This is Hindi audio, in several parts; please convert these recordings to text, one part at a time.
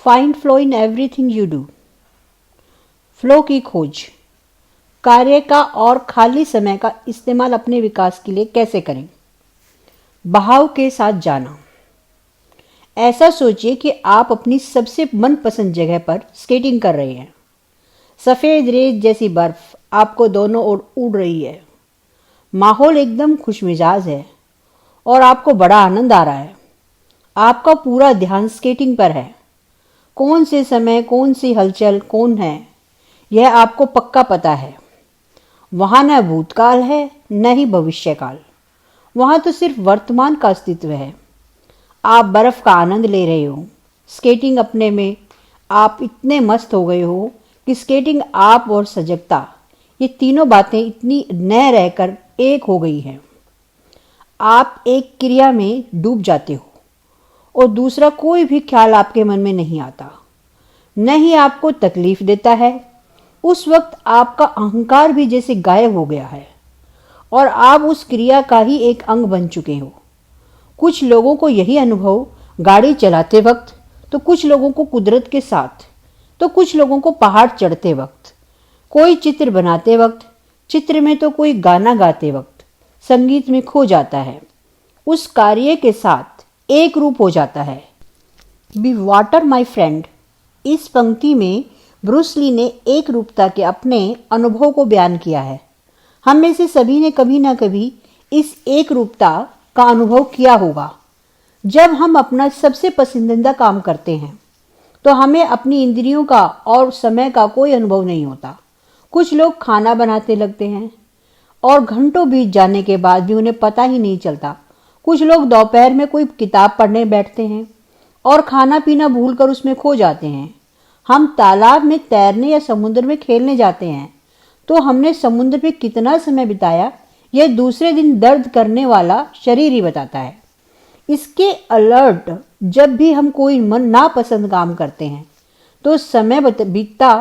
Find flow in everything you do. Flow की खोज। कार्य का और खाली समय का इस्तेमाल अपने विकास के लिए कैसे करें। बहाव के साथ जाना। ऐसा सोचिए कि आप अपनी सबसे मनपसंद जगह पर स्केटिंग कर रहे हैं। सफेद रेत जैसी बर्फ आपको दोनों ओर उड़ रही है। माहौल एकदम खुशमिजाज है और आपको बड़ा आनंद आ रहा है। आपका पूरा ध्यान स्केटिंग पर है। कौन से समय, कौन सी हलचल, कौन है, यह आपको पक्का पता है। वहां न भूतकाल है न ही भविष्यकाल, वहां तो सिर्फ वर्तमान का अस्तित्व है। आप बर्फ का आनंद ले रहे हो। स्केटिंग अपने में आप इतने मस्त हो गए हो कि स्केटिंग आप और सजगता, ये तीनों बातें इतनी नए रहकर एक हो गई हैं। आप एक क्रिया में डूब जाते हो और दूसरा कोई भी ख्याल आपके मन में नहीं आता, न ही आपको तकलीफ देता है। उस वक्त आपका अहंकार भी जैसे गायब हो गया है और आप उस क्रिया का ही एक अंग बन चुके हो। कुछ लोगों को यही अनुभव गाड़ी चलाते वक्त, तो कुछ लोगों को कुदरत के साथ, तो कुछ लोगों को पहाड़ चढ़ते वक्त, कोई चित्र बनाते वक्त, चित्र में तो कोई गाना गाते वक्त संगीत में खो जाता है, उस कार्य के साथ एक रूप हो जाता है। Be water my friend. इस पंक्ति में ब्रूस ली ने एक रूपता के अपने अनुभव को बयान किया है। हम में से सभी ने कभी ना कभी इस एक रूपता का अनुभव किया होगा। जब हम अपना सबसे पसंदीदा काम करते हैं तो हमें अपनी इंद्रियों का और समय का कोई अनुभव नहीं होता। कुछ लोग खाना बनाते लगते हैं और घंटों बीत जाने के बाद भी उन्हें पता ही नहीं चलता। कुछ लोग दोपहर में कोई किताब पढ़ने बैठते हैं और खाना पीना भूलकर उसमें खो जाते हैं। हम तालाब में तैरने या समुद्र में खेलने जाते हैं तो हमने समुद्र में कितना समय बिताया यह दूसरे दिन दर्द करने वाला शरीर ही बताता है। इसके अलर्ट जब भी हम कोई मन नापसंद काम करते हैं तो समय बीतता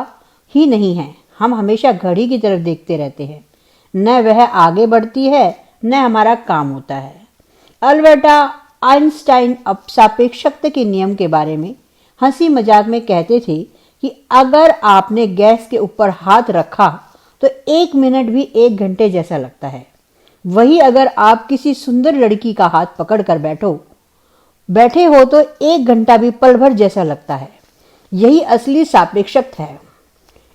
ही नहीं है। हम हमेशा घड़ी की तरफ देखते रहते हैं, न वह आगे बढ़ती है न हमारा काम होता है। अल्बर्टा आइंस्टाइन अब सापेक्षता के नियम के बारे में हंसी मजाक में कहते थे कि अगर आपने गैस के ऊपर हाथ रखा तो 1 मिनट भी 1 घंटे जैसा लगता है। वही अगर आप किसी सुंदर लड़की का हाथ पकड़कर बैठे हो तो 1 घंटा भी पल भर जैसा लगता है। यही असली सापेक्षता है।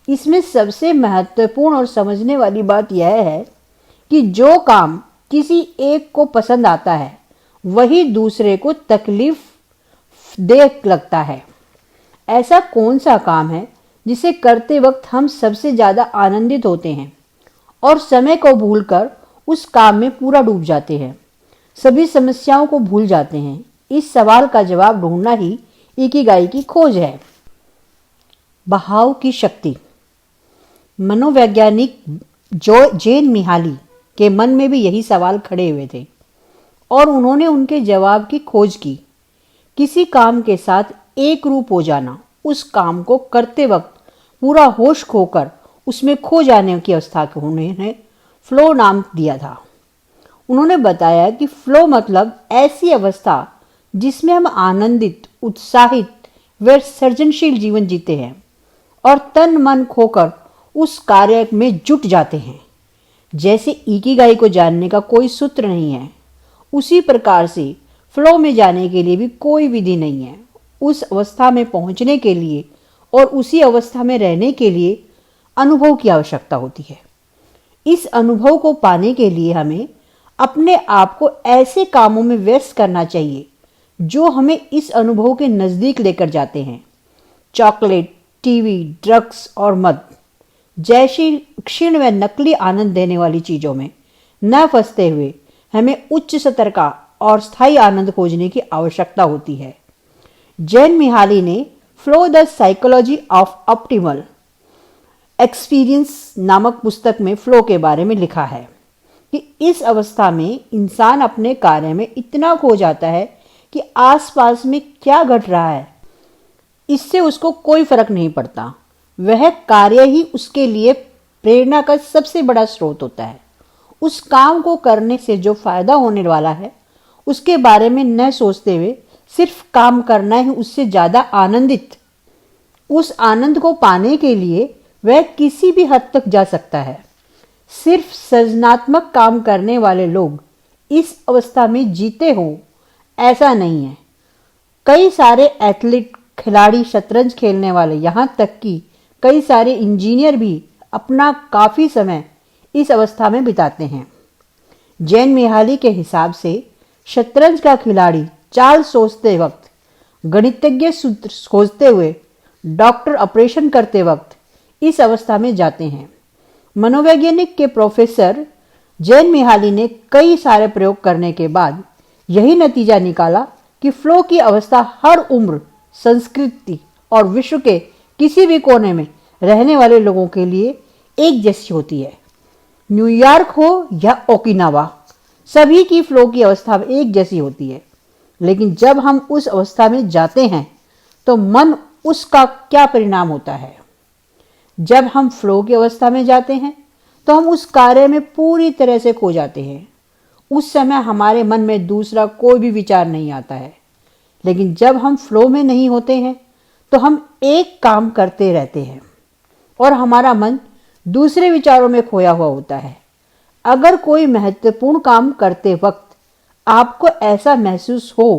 इसमें सबसे महत्वपूर्ण और समझने वाली बात यह है कि जो काम किसी एक को पसंद आता है वही दूसरे को तकलीफ दे लगता है। ऐसा कौन सा काम है जिसे करते वक्त हम सबसे ज्यादा आनंदित होते हैं और समय को भूलकर उस काम में पूरा डूब जाते हैं, सभी समस्याओं को भूल जाते हैं। इस सवाल का जवाब ढूंढना ही इकिगाई की खोज है। बहाव की शक्ति। मनोवैज्ञानिक जेन मिहाली के मन में भी यही सवाल खड़े हुए थे और उन्होंने उनके जवाब की खोज की। किसी काम के साथ एक रूप हो जाना, उस काम को करते वक्त पूरा होश खोकर उसमें खो जाने की अवस्था को उन्होंने फ्लो नाम दिया था। उन्होंने बताया कि फ्लो मतलब ऐसी अवस्था जिसमें हम आनंदित, उत्साहित व सृजनशील जीवन जीते हैं और तन मन खोकर उस कार्य में जुट जाते हैं। जैसे इकिगाई को जानने का कोई सूत्र नहीं है, उसी प्रकार से फ्लो में जाने के लिए भी कोई विधि नहीं है। उस अवस्था में पहुंचने के लिए और उसी अवस्था में रहने के लिए अनुभव की आवश्यकता होती है। इस अनुभव को पाने के लिए हमें अपने आप को ऐसे कामों में व्यस्त करना चाहिए जो हमें इस अनुभव के नजदीक लेकर जाते हैं। चॉकलेट, टीवी, ड्रग्स और मद जैसी क्षीण व नकली आनंद देने वाली चीजों में न फंसते हुए हमें उच्च स्तर का और स्थायी आनंद खोजने की आवश्यकता होती है। जेन मिहाली ने flow the psychology of optimal experience नामक पुस्तक में फ्लो के बारे में लिखा है कि इस अवस्था में इंसान अपने कार्य में इतना खो जाता है कि आसपास में क्या घट रहा है इससे उसको कोई फर्क नहीं पड़ता। वह कार्य ही उसके लिए प्रेरणा का सबसे बड़ा स्रोत होता है। उस काम को करने से जो फायदा होने वाला है उसके बारे में न सोचते हुए सिर्फ काम करना ही उससे ज्यादा आनंदित उस आनंद को पाने के लिए वह किसी भी हद तक जा सकता है। सिर्फ सृजनात्मक काम करने वाले लोग इस अवस्था में जीते हो ऐसा नहीं है। कई सारे एथलीट, खिलाड़ी, शतरंज खेलने वाले, यहाँ तक कि कई सारे इंजीनियर भी अपना काफी समय इस अवस्था में बिताते हैं। जैन मिहाली के हिसाब से शतरंज का खिलाड़ी चाल सोचते वक्त, गणितज्ञ सूत्र खोजते हुए, डॉक्टर ऑपरेशन करते वक्त इस अवस्था में जाते हैं। मनोवैज्ञानिक के प्रोफेसर जैन मिहाली ने कई सारे प्रयोग करने के बाद यही नतीजा निकाला कि फ्लो की अवस्था हर उम्र, संस्कृति और विश्व के किसी भी कोने में रहने वाले लोगों के लिए एक जैसी होती है। न्यूयॉर्क हो या ओकिनावा, सभी की फ्लो की अवस्था एक जैसी होती है। लेकिन जब हम उस अवस्था में जाते हैं तो मन उसका क्या परिणाम होता है? जब हम फ्लो की अवस्था में जाते हैं तो हम उस कार्य में पूरी तरह से खो जाते हैं। उस समय हमारे मन में दूसरा कोई भी विचार नहीं आता है। लेकिन जब हम फ्लो में नहीं होते हैं तो हम एक काम करते रहते हैं और हमारा मन दूसरे विचारों में खोया हुआ होता है। अगर कोई महत्वपूर्ण काम करते वक्त आपको ऐसा महसूस हो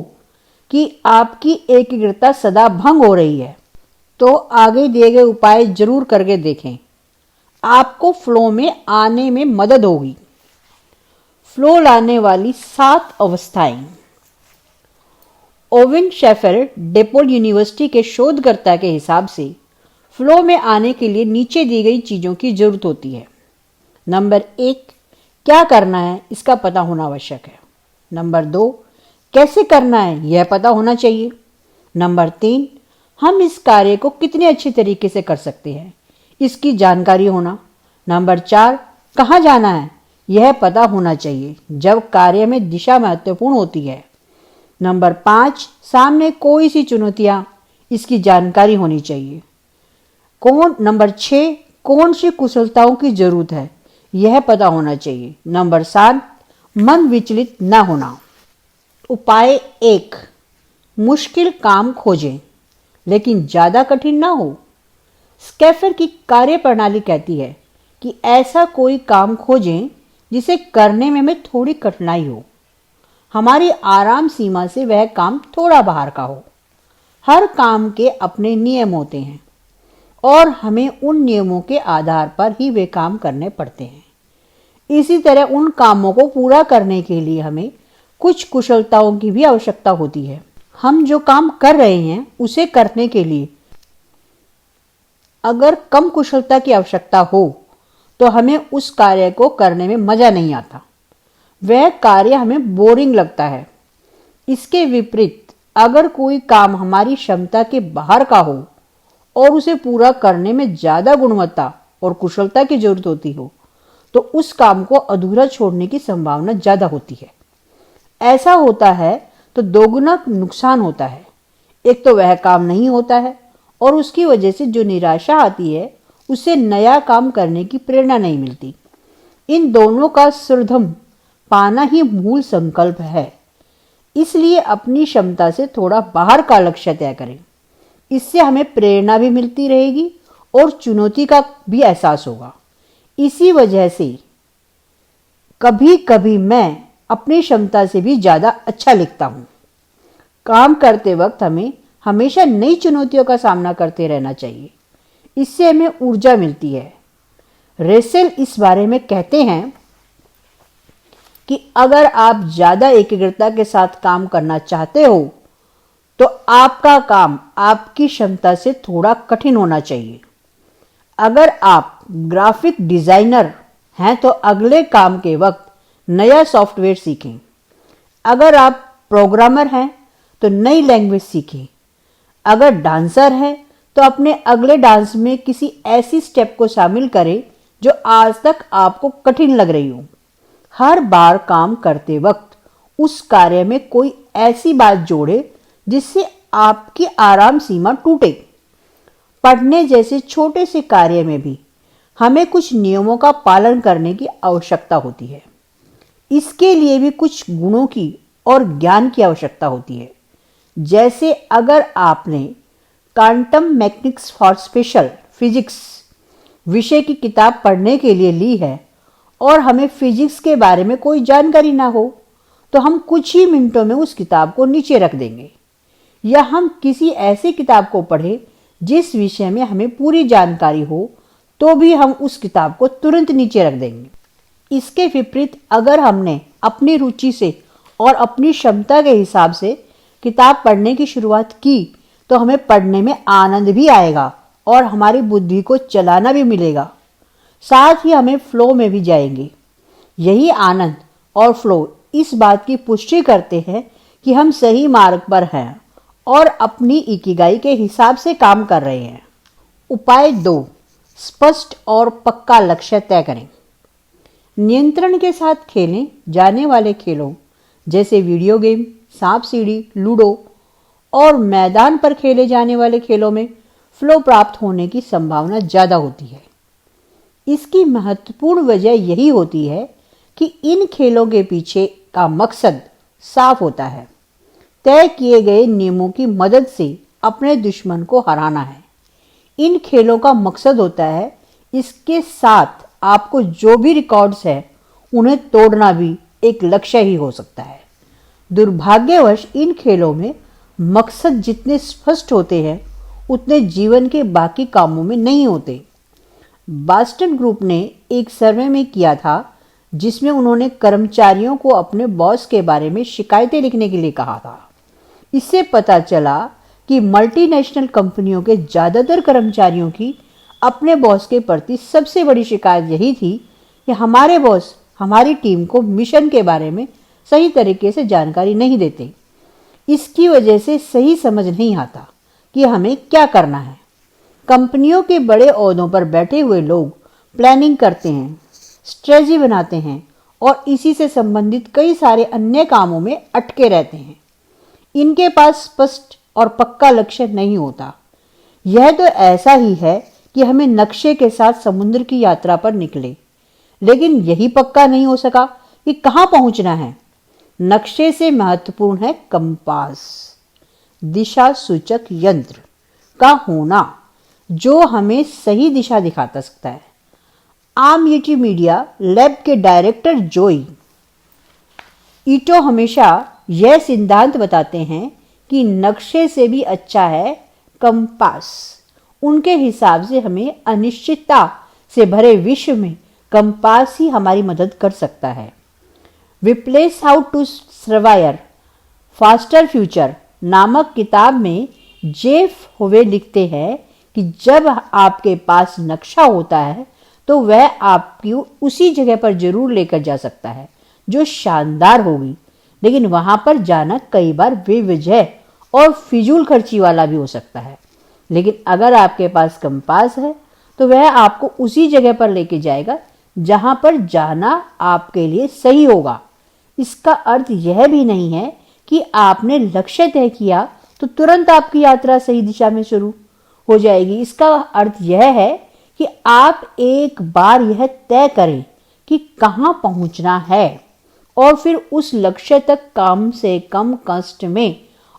कि आपकी एकाग्रता सदा भंग हो रही है तो आगे दिए गए उपाय जरूर करके देखें, आपको फ्लो में आने में मदद होगी। फ्लो लाने वाली 7 अवस्थाएं। ओवेन शेफर डेपोल यूनिवर्सिटी के शोधकर्ता के हिसाब से फ्लो में आने के लिए नीचे दी गई चीजों की जरूरत होती है। नंबर 1, क्या करना है इसका पता होना आवश्यक है। नंबर 2, कैसे करना है यह पता होना चाहिए। नंबर 3, हम इस कार्य को कितने अच्छे तरीके से कर सकते हैं इसकी जानकारी होना। नंबर 4, कहाँ जाना है यह पता होना चाहिए जब कार्य में दिशा महत्वपूर्ण होती है। नंबर 5, सामने कोई सी चुनौतियां इसकी जानकारी होनी चाहिए। नंबर 6, कौन सी कुशलताओं की जरूरत है यह पता होना चाहिए। नंबर 7, मन विचलित न होना। उपाय 1, मुश्किल काम खोजें लेकिन ज्यादा कठिन ना हो। स्कैफर की कार्यप्रणाली कहती है कि ऐसा कोई काम खोजें जिसे करने में हमें थोड़ी कठिनाई हो। हमारी आराम सीमा से वह काम थोड़ा बाहर का हो। हर काम के अपने नियम होते हैं और हमें उन नियमों के आधार पर ही वे काम करने पड़ते हैं। इसी तरह उन कामों को पूरा करने के लिए हमें कुछ कुशलताओं की भी आवश्यकता होती है। हम जो काम कर रहे हैं उसे करने के लिए अगर कम कुशलता की आवश्यकता हो तो हमें उस कार्य को करने में मजा नहीं आता, वह कार्य हमें बोरिंग लगता है। इसके विपरीत अगर कोई काम हमारी क्षमता के बाहर का हो और उसे पूरा करने में ज्यादा गुणवत्ता और कुशलता की जरूरत होती हो तो उस काम को अधूरा छोड़ने की संभावना ज्यादा होती है। ऐसा होता है तो दोगुना नुकसान होता है। एक तो वह काम नहीं होता है और उसकी वजह से जो निराशा आती है उससे नया काम करने की प्रेरणा नहीं मिलती। इन दोनों का सुरधम पाना ही मूल संकल्प है। इसलिए अपनी क्षमता से थोड़ा बाहर का लक्ष्य तय करें। इससे हमें प्रेरणा भी मिलती रहेगी और चुनौती का भी एहसास होगा। इसी वजह से कभी कभी मैं अपनी क्षमता से भी ज्यादा अच्छा लिखता हूं। काम करते वक्त हमें हमेशा नई चुनौतियों का सामना करते रहना चाहिए। इससे हमें ऊर्जा मिलती है। रेसेल इस बारे में कहते हैं कि अगर आप ज्यादा एकाग्रता के साथ काम करना चाहते हो तो आपका काम आपकी क्षमता से थोड़ा कठिन होना चाहिए। अगर आप ग्राफिक डिजाइनर हैं तो अगले काम के वक्त नया सॉफ्टवेयर सीखें। अगर आप प्रोग्रामर हैं तो नई लैंग्वेज सीखें। अगर डांसर हैं तो अपने अगले डांस में किसी ऐसी स्टेप को शामिल करें जो आज तक आपको कठिन लग रही हो। हर बार काम करते वक्त उस कार्य में कोई ऐसी बात जोड़े जिससे आपकी आराम सीमा टूटे। पढ़ने जैसे छोटे से कार्य में भी हमें कुछ नियमों का पालन करने की आवश्यकता होती है। इसके लिए भी कुछ गुणों की और ज्ञान की आवश्यकता होती है। जैसे अगर आपने quantum mechanics for special physics विषय की किताब पढ़ने के लिए ली है और हमें फिजिक्स के बारे में कोई जानकारी ना हो, तो हम कुछ ही मिनटों में उस किताब को नीचे रख देंगे। या हम किसी ऐसी किताब को पढ़ें जिस विषय में हमें पूरी जानकारी हो, तो भी हम उस किताब को तुरंत नीचे रख देंगे। इसके विपरीत अगर हमने अपनी रुचि से और अपनी क्षमता के हिसाब से किताब पढ़ने की शुरुआत की, तो हमें पढ़ने में आनंद भी आएगा और हमारी बुद्धि को चलाना भी मिलेगा। साथ ही हमें फ्लो में भी जाएंगे। यही आनंद और फ्लो इस बात की पुष्टि करते हैं कि हम सही मार्ग पर हैं और अपनी इकिगाई के हिसाब से काम कर रहे हैं। उपाय 2, स्पष्ट और पक्का लक्ष्य तय करें। नियंत्रण के साथ खेले जाने वाले खेलों जैसे वीडियो गेम, सांप सीढ़ी, लूडो और मैदान पर खेले जाने वाले खेलों में फ्लो प्राप्त होने की संभावना ज़्यादा होती है। इसकी महत्वपूर्ण वजह यही होती है कि इन खेलों के पीछे का मकसद साफ होता है। तय किए गए नियमों की मदद से अपने दुश्मन को हराना है। इन खेलों का मकसद होता है इसके साथ आपको जो भी रिकॉर्ड्स है उन्हें तोड़ना भी एक लक्ष्य ही हो सकता है। दुर्भाग्यवश इन खेलों में मकसद जितने स्पष्ट होते हैं उतने जीवन के बाकी कामों में नहीं होते। बॉस्टन ग्रुप ने एक सर्वे में किया था जिसमें उन्होंने कर्मचारियों को अपने बॉस के बारे में शिकायतें लिखने के लिए कहा था। इससे पता चला कि मल्टीनेशनल कंपनियों के ज़्यादातर कर्मचारियों की अपने बॉस के प्रति सबसे बड़ी शिकायत यही थी कि हमारे बॉस हमारी टीम को मिशन के बारे में सही तरीके से जानकारी नहीं देते। इसकी वजह से सही समझ नहीं आता कि हमें क्या करना है। कंपनियों के बड़े ओहदों पर बैठे हुए लोग प्लानिंग करते हैं, स्ट्रेटजी बनाते हैं और इसी से संबंधित कई सारे अन्य कामों में अटके रहते हैं। इनके पास स्पष्ट और पक्का लक्ष्य नहीं होता। यह तो ऐसा ही है कि हमें नक्शे के साथ समुद्र की यात्रा पर निकले, लेकिन यही पक्का नहीं हो सका कि कहाँ पहुँचना है। नक्शे से महत्वपूर्ण है कंपास, दिशा सूचक यंत्र का होना जो हमें सही दिशा दिखाता सकता है। आमिटी मीडिया लैब के डायरेक्टर जोई ईटो हमेशा यह सिद्धांत बताते हैं कि नक्शे से भी अच्छा है कंपास। उनके हिसाब से हमें अनिश्चितता से भरे विश्व में कंपास ही हमारी मदद कर सकता है। Replace how to survive faster future नामक किताब में जेफ होवे लिखते हैं कि जब आपके पास नक्शा होता है तो वह आपकी उसी जगह पर जरूर लेकर जा सकता है जो शानदार होगी, लेकिन वहां पर जाना कई बार बेवजह और फिजूल खर्ची वाला भी हो सकता है। लेकिन अगर आपके पास कंपास है तो वह आपको उसी जगह पर लेके जाएगा जहां पर जाना आपके लिए सही होगा। इसका अर्थ यह भी नहीं है कि आपने लक्ष्य तय किया तो तुरंत आपकी यात्रा सही दिशा में शुरू हो जाएगी। इसका अर्थ यह है कि आप एक बार यह तय करें कि कहां पहुंचना है और फिर उस लक्ष्य तक कम से कम कष्ट में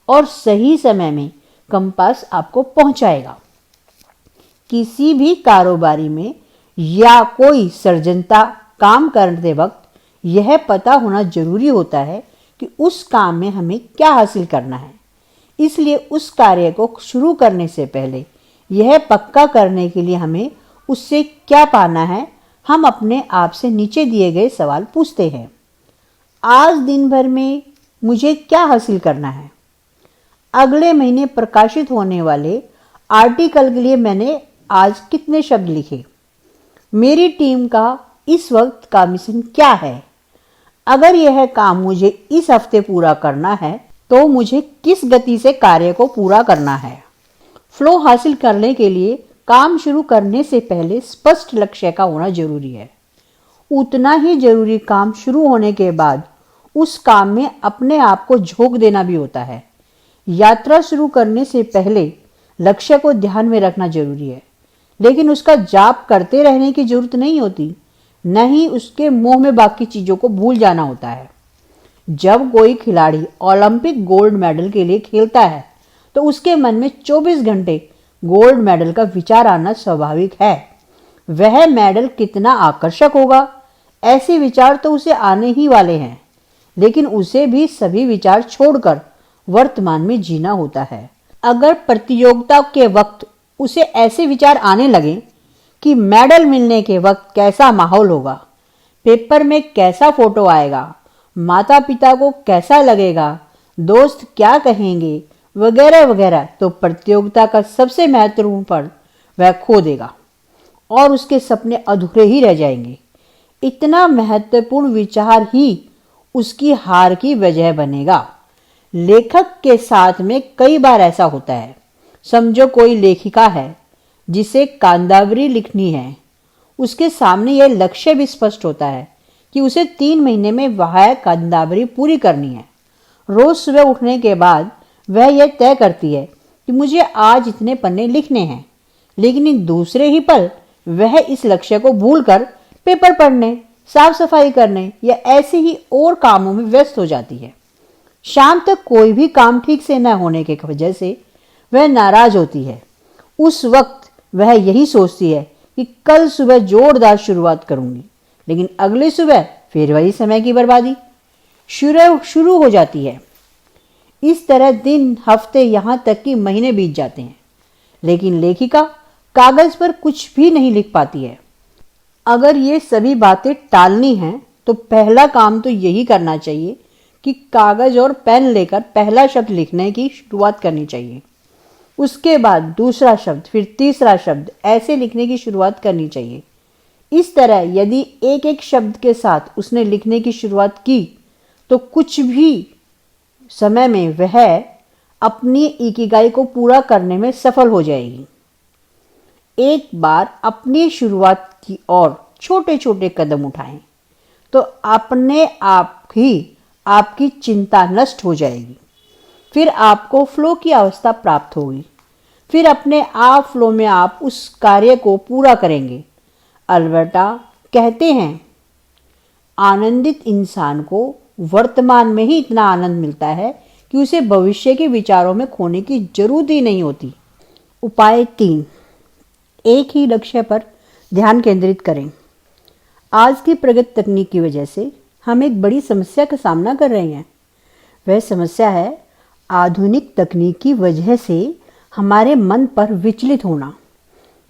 और सही समय में कंपास आपको पहुंचाएगा। किसी भी कारोबारी में या कोई सर्जनता काम करते वक्त यह पता होना जरूरी होता है कि उस काम में हमें क्या हासिल करना है। इसलिए उस कार्य को शुरू करने से पहले यह पक्का करने के लिए हमें उससे क्या पाना है, हम अपने आप से नीचे दिए गए सवाल पूछते हैं। आज दिन भर में मुझे क्या हासिल करना है? अगले महीने प्रकाशित होने वाले आर्टिकल के लिए मैंने आज कितने शब्द लिखे? मेरी टीम का इस वक्त का मिशन क्या है? अगर यह काम मुझे इस हफ्ते पूरा करना है तो मुझे किस गति से कार्य को पूरा करना है? फ्लो हासिल करने के लिए काम शुरू करने से पहले स्पष्ट लक्ष्य का होना जरूरी है। उतना ही जरूरी काम शुरू होने के बाद उस काम में अपने आप को झोंक देना भी होता है। यात्रा शुरू करने से पहले लक्ष्य को ध्यान में रखना जरूरी है, लेकिन उसका जाप करते रहने की जरूरत नहीं होती, न ही उसके मुंह में बाकी चीजों को भूल जाना होता है। जब कोई खिलाड़ी ओलंपिक गोल्ड मेडल के लिए खेलता है तो उसके मन में 24 घंटे गोल्ड मेडल का विचार आना स्वाभाविक है। वह मेडल कितना आकर्षक होगा, ऐसे विचार तो उसे आने ही वाले हैं, लेकिन उसे भी सभी विचार छोड़कर वर्तमान में जीना होता है। अगर प्रतियोगिता के वक्त उसे ऐसे विचार आने लगे कि मेडल मिलने के वक्त कैसा माहौल होगा, पेपर में कैसा फोटो आएगा, माता पिता को कैसा लगेगा, दोस्त क्या कहेंगे, वगैरह वगैरह, तो प्रतियोगिता का सबसे महत्वपूर्ण पल वह खो देगा और उसके सपने अधूरे ही रह जाएंगे। इतना महत्वपूर्ण विचार ही उसकी हार की वजह बनेगा। लेखक के साथ में कई बार ऐसा होता है। समझो कोई लेखिका है जिसे कादंबरी लिखनी है। उसके सामने यह लक्ष्य भी स्पष्ट होता है कि उसे 3 महीने में वह कादंबरी पूरी करनी है। रोज सुबह उठने के बाद वह यह तय करती है कि मुझे आज इतने पन्ने लिखने हैं, लेकिन दूसरे ही पल वह इस लक्ष्य को भूलकर पेपर पढ़ने, साफ सफाई करने या ऐसे ही और कामों में व्यस्त हो जाती है। शाम तक कोई भी काम ठीक से न होने की वजह से वह नाराज होती है। उस वक्त वह यही सोचती है कि कल सुबह जोरदार शुरुआत करूंगी, लेकिन अगली सुबह फिर वही समय की बर्बादी शुरू हो जाती है। इस तरह दिन, हफ्ते, यहाँ तक कि महीने बीत जाते हैं, लेकिन लेखिका कागज पर कुछ भी नहीं लिख पाती है। अगर ये सभी बातें टालनी हैं तो पहला काम तो यही करना चाहिए कि कागज और पेन लेकर पहला शब्द लिखने की शुरुआत करनी चाहिए। उसके बाद दूसरा शब्द, फिर तीसरा शब्द, ऐसे लिखने की शुरुआत करनी चाहिए। इस तरह यदि एक एक शब्द के साथ उसने लिखने की शुरुआत की तो कुछ भी समय में वह अपनी इकिगाई को पूरा करने में सफल हो जाएगी। एक बार अपनी शुरुआत की ओर छोटे छोटे कदम उठाएं तो अपने आप ही आपकी चिंता नष्ट हो जाएगी। फिर आपको फ्लो की अवस्था प्राप्त होगी। फिर अपने आप फ्लो में आप उस कार्य को पूरा करेंगे। अल्बर्टा कहते हैं, आनंदित इंसान को वर्तमान में ही इतना आनंद मिलता है कि उसे भविष्य के विचारों में खोने की जरूरत ही नहीं होती। उपाय 3, एक ही लक्ष्य पर ध्यान केंद्रित करें। आज की प्रगत तकनीक की वजह से हम एक बड़ी समस्या का सामना कर रहे हैं। वह समस्या है आधुनिक तकनीक की वजह से हमारे मन पर विचलित होना,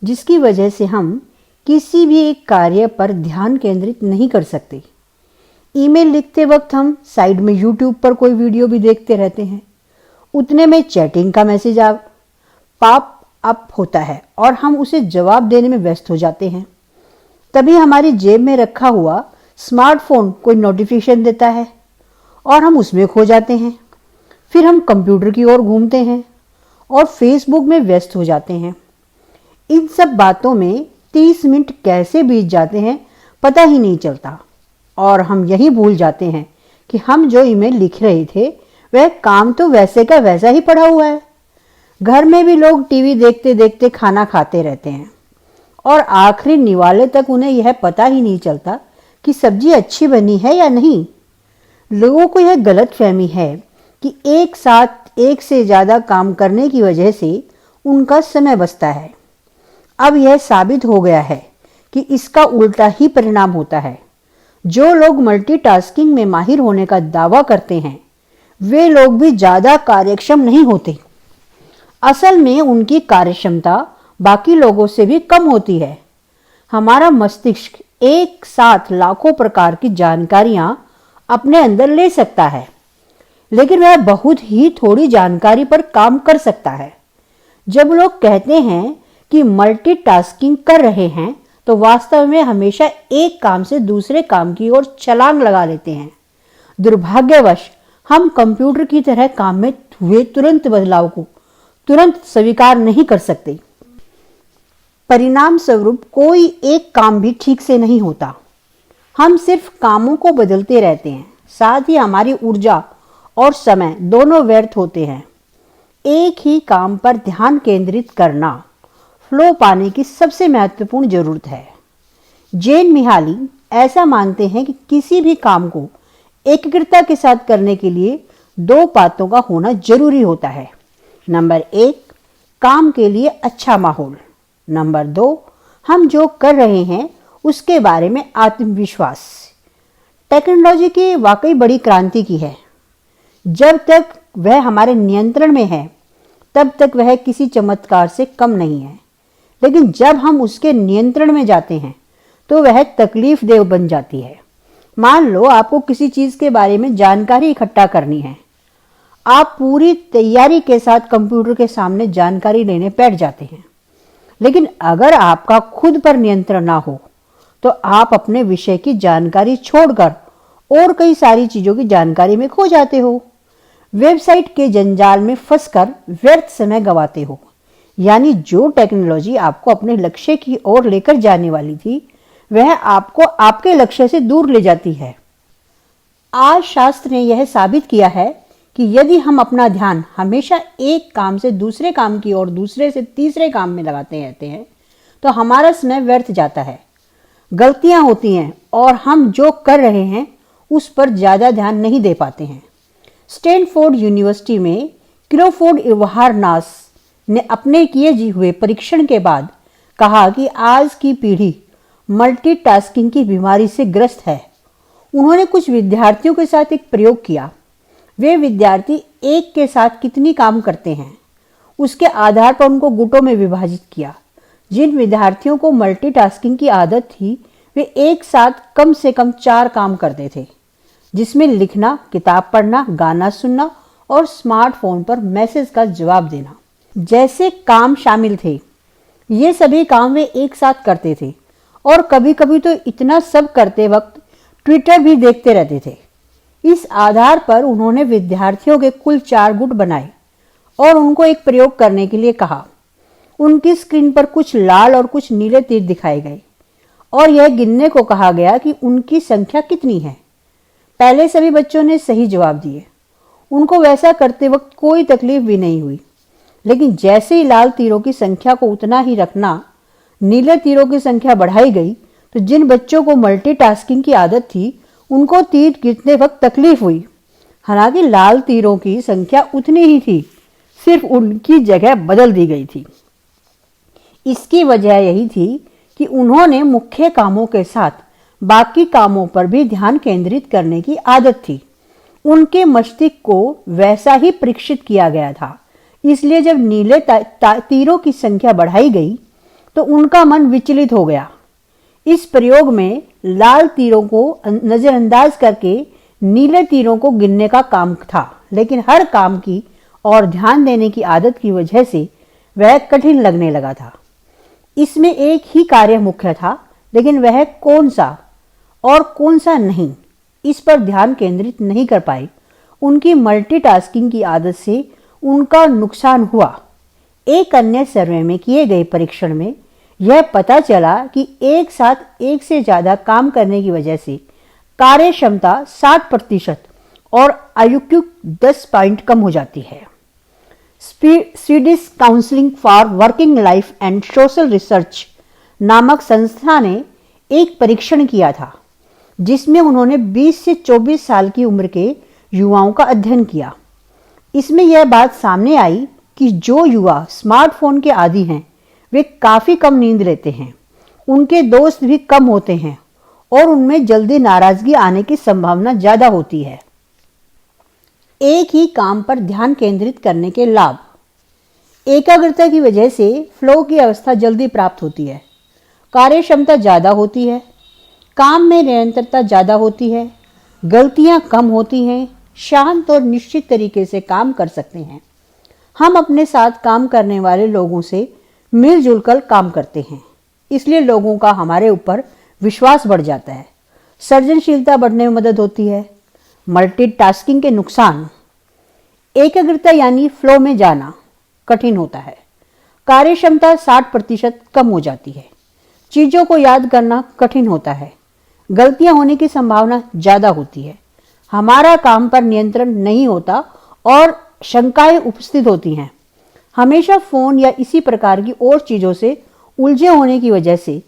जिसकी वजह से हम किसी भी एक कार्य पर ध्यान केंद्रित नहीं कर सकते। ईमेल लिखते वक्त हम साइड में यूट्यूब पर कोई वीडियो भी देखते रहते हैं। उतने में चैटिंग का मैसेज पॉप अप होता है और हम उसे जवाब देने में व्यस्त हो जाते हैं। तभी हमारी जेब में रखा हुआ स्मार्टफोन कोई नोटिफिकेशन देता है और हम उसमें खो जाते हैं। फिर हम कंप्यूटर की ओर घूमते हैं और फेसबुक में व्यस्त हो जाते हैं। इन सब बातों में 30 मिनट कैसे बीत जाते हैं पता ही नहीं चलता और हम यही भूल जाते हैं कि हम जो ईमेल लिख रहे थे वह काम तो वैसे का वैसा ही पड़ा हुआ है। घर में भी लोग टीवी देखते देखते खाना खाते रहते हैं और आखिरी निवाले तक उन्हें यह पता ही नहीं चलता कि सब्जी अच्छी बनी है या नहीं। लोगों को यह गलतफहमी है कि एक साथ एक से ज्यादा काम करने की वजह से उनका समय बचता है। अब यह साबित हो गया है कि इसका उल्टा ही परिणाम होता है। जो लोग मल्टीटास्किंग में माहिर होने का दावा करते हैं वे लोग भी ज्यादा कार्यक्षम नहीं होते। असल में उनकी कार्यक्षमता बाकी लोगों से भी कम होती है। हमारा मस्तिष्क एक साथ लाखों प्रकार की जानकारियां अपने अंदर ले सकता है, लेकिन वह बहुत ही थोड़ी जानकारी पर काम कर सकता है। जब लोग कहते हैं कि मल्टीटास्किंग कर रहे हैं तो वास्तव में हमेशा एक काम से दूसरे काम की ओर छलांग लगा लेते हैं। दुर्भाग्यवश हम कंप्यूटर की तरह काम में हुए तुरंत बदलाव को तुरंत स्वीकार नहीं कर सकते। परिणाम स्वरूप कोई एक काम भी ठीक से नहीं होता। हम सिर्फ कामों को बदलते रहते हैं, साथ ही हमारी ऊर्जा और समय दोनों व्यर्थ होते हैं। एक ही काम पर ध्यान केंद्रित करना फ्लो पाने की सबसे महत्वपूर्ण जरूरत है। जेन मिहाली ऐसा मानते हैं कि किसी भी काम को एकाग्रता के साथ करने के लिए 2 बातों का होना जरूरी होता है। नंबर 1, काम के लिए अच्छा माहौल। नंबर 2, हम जो कर रहे हैं उसके बारे में आत्मविश्वास। टेक्नोलॉजी की वाकई बड़ी क्रांति की है। जब तक वह हमारे नियंत्रण में है तब तक वह किसी चमत्कार से कम नहीं है, लेकिन जब हम उसके नियंत्रण में जाते हैं तो वह तकलीफ देह बन जाती है। मान लो आपको किसी चीज के बारे में जानकारी इकट्ठा करनी है। आप पूरी तैयारी के साथ कंप्यूटर के सामने जानकारी लेने बैठ जाते हैं, लेकिन अगर आपका खुद पर नियंत्रण ना हो तो आप अपने विषय की जानकारी छोड़कर और कई सारी चीजों की जानकारी में खो जाते हो। वेबसाइट के जंजाल में फंसकर व्यर्थ समय गंवाते हो। यानी जो टेक्नोलॉजी आपको अपने लक्ष्य की ओर लेकर जाने वाली थी वह आपको आपके लक्ष्य से दूर ले जाती है। आज शास्त्र ने यह साबित किया है कि यदि हम अपना ध्यान हमेशा एक काम से दूसरे काम की और दूसरे से तीसरे काम में लगाते रहते हैं तो हमारा समय व्यर्थ जाता है, गलतियां होती हैं और हम जो कर रहे हैं उस पर ज्यादा ध्यान नहीं दे पाते हैं। स्टैनफोर्ड यूनिवर्सिटी में क्रोफोर्ड इवहारनास ने अपने किए हुए परीक्षण के बाद कहा कि आज की पीढ़ी मल्टीटास्किंग की बीमारी से ग्रस्त है। उन्होंने कुछ विद्यार्थियों के साथ एक प्रयोग किया। वे विद्यार्थी एक के साथ कितनी काम करते हैं उसके आधार पर उनको गुटों में विभाजित किया। जिन विद्यार्थियों को मल्टीटास्किंग की आदत थी वे एक साथ कम से कम 4 काम करते थे, जिसमें लिखना, किताब पढ़ना, गाना सुनना और स्मार्टफोन पर मैसेज का जवाब देना जैसे काम शामिल थे। ये सभी काम वे एक साथ करते थे और कभी कभी तो इतना सब करते वक्त ट्विटर भी देखते रहते थे। इस आधार पर उन्होंने विद्यार्थियों के कुल 4 गुट बनाए और उनको एक प्रयोग करने के लिए कहा। उनकी स्क्रीन पर कुछ लाल और कुछ नीले तीर दिखाए गए और यह गिनने को कहा गया कि उनकी संख्या कितनी है। पहले सभी बच्चों ने सही जवाब दिए। उनको वैसा करते वक्त कोई तकलीफ भी नहीं हुई, लेकिन जैसे ही लाल तीरों की संख्या को उतना ही रखना, नीले तीरों की संख्या बढ़ाई गई तो जिन बच्चों को मल्टीटास्किंग की आदत थी उनको तीर गिनते वक्त तकलीफ हुई। हालांकि लाल तीरों की संख्या उतनी ही थी, सिर्फ उनकी जगह बदल दी गई थी। इसकी वजह यही थी कि उन्होंने मुख्य कामों के साथ बाकी कामों पर भी ध्यान केंद्रित करने की आदत थी। उनके मस्तिष्क को वैसा ही परीक्षित किया गया था। इसलिए जब नीले तीरों की संख्या बढ़ाई गई तो उनका मन विचलित हो गया। इस प्रयोग में लाल तीरों को नजरअंदाज करके नीले तीरों को गिनने का काम था, लेकिन हर काम की और ध्यान देने की आदत की वजह से वह कठिन लगने लगा था। इसमें एक ही कार्य मुख्य था, लेकिन वह कौन सा और कौन सा नहीं, इस पर ध्यान केंद्रित नहीं कर पाए। उनकी मल्टीटास्किंग की आदत से उनका नुकसान हुआ। एक अन्य सर्वे में किए गए परीक्षण में यह पता चला कि एक साथ एक से ज्यादा काम करने की वजह से कार्य क्षमता 60% और IQ 10 पॉइंट कम हो जाती है। Swedish counselling for working life and social research नामक संस्था ने एक परीक्षण किया था, जिसमें उन्होंने 20 से 24 साल की उम्र के युवाओं का अध्ययन किया। इसमें यह बात सामने आई कि जो युवा स्मार्टफोन के आदी हैं वे काफी कम नींद लेते हैं, उनके दोस्त भी कम होते हैं और उनमें जल्दी नाराजगी आने की संभावना ज्यादा होती है। एक ही काम पर ध्यान केंद्रित करने के लाभ। एकाग्रता की वजह से फ्लो की अवस्था जल्दी प्राप्त होती है, कार्य क्षमता ज्यादा होती है, काम में निरंतरता ज्यादा होती है, गलतियां कम होती हैं, शांत और निश्चित तरीके से काम कर सकते हैं। हम अपने साथ काम करने वाले लोगों से मिलजुल कर काम करते हैं, इसलिए लोगों का हमारे ऊपर विश्वास बढ़ जाता है। सृजनशीलता बढ़ने में मदद होती है। मल्टीटास्किंग के नुकसान। एकाग्रता यानी फ्लो में जाना कठिन होता है। कार्य क्षमता 60% कम हो जाती है। चीजों को याद करना कठिन होता है। गलतियां होने की संभावना ज्यादा होती है। हमारा काम पर नियंत्रण नहीं होता और शंकाएं उपस्थित होती हैं। हमेशा फोन या इसी प्रकार की और चीजों से उलझे होने की वजह से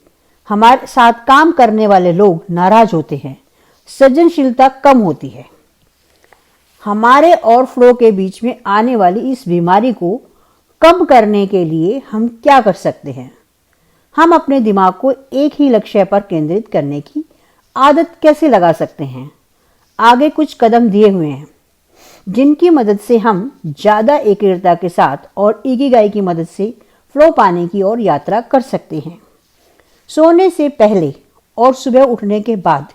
हमारे साथ काम करने वाले लोग नाराज होते हैं। सृजनशीलता कम होती है। हमारे और फ्लो के बीच में आने वाली इस बीमारी को कम करने के लिए हम क्या कर सकते हैं? हम अपने दिमाग को एक ही लक्ष्य पर केंद्रित करने की आदत कैसे लगा सकते हैं? आगे कुछ कदम दिए हुए हैं जिनकी मदद से हम ज़्यादा एकाग्रता के साथ और इकिगाई की मदद से फ्लो पाने की ओर यात्रा कर सकते हैं। सोने से पहले और सुबह उठने के बाद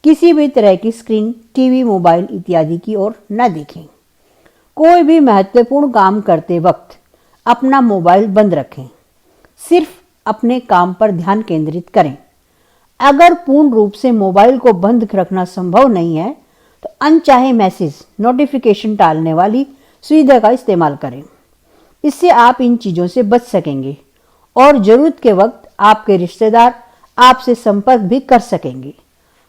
किसी भी तरह की स्क्रीन, टीवी, मोबाइल इत्यादि की ओर न देखें। कोई भी महत्वपूर्ण काम करते वक्त अपना मोबाइल बंद रखें। सिर्फ अपने काम पर ध्यान केंद्रित करें। अगर पूर्ण रूप से मोबाइल को बंद रखना संभव नहीं है तो अनचाहे मैसेज, नोटिफिकेशन टालने वाली सुविधा का इस्तेमाल करें। इससे आप इन चीज़ों से बच सकेंगे और ज़रूरत के वक्त आपके रिश्तेदार आपसे संपर्क भी कर सकेंगे।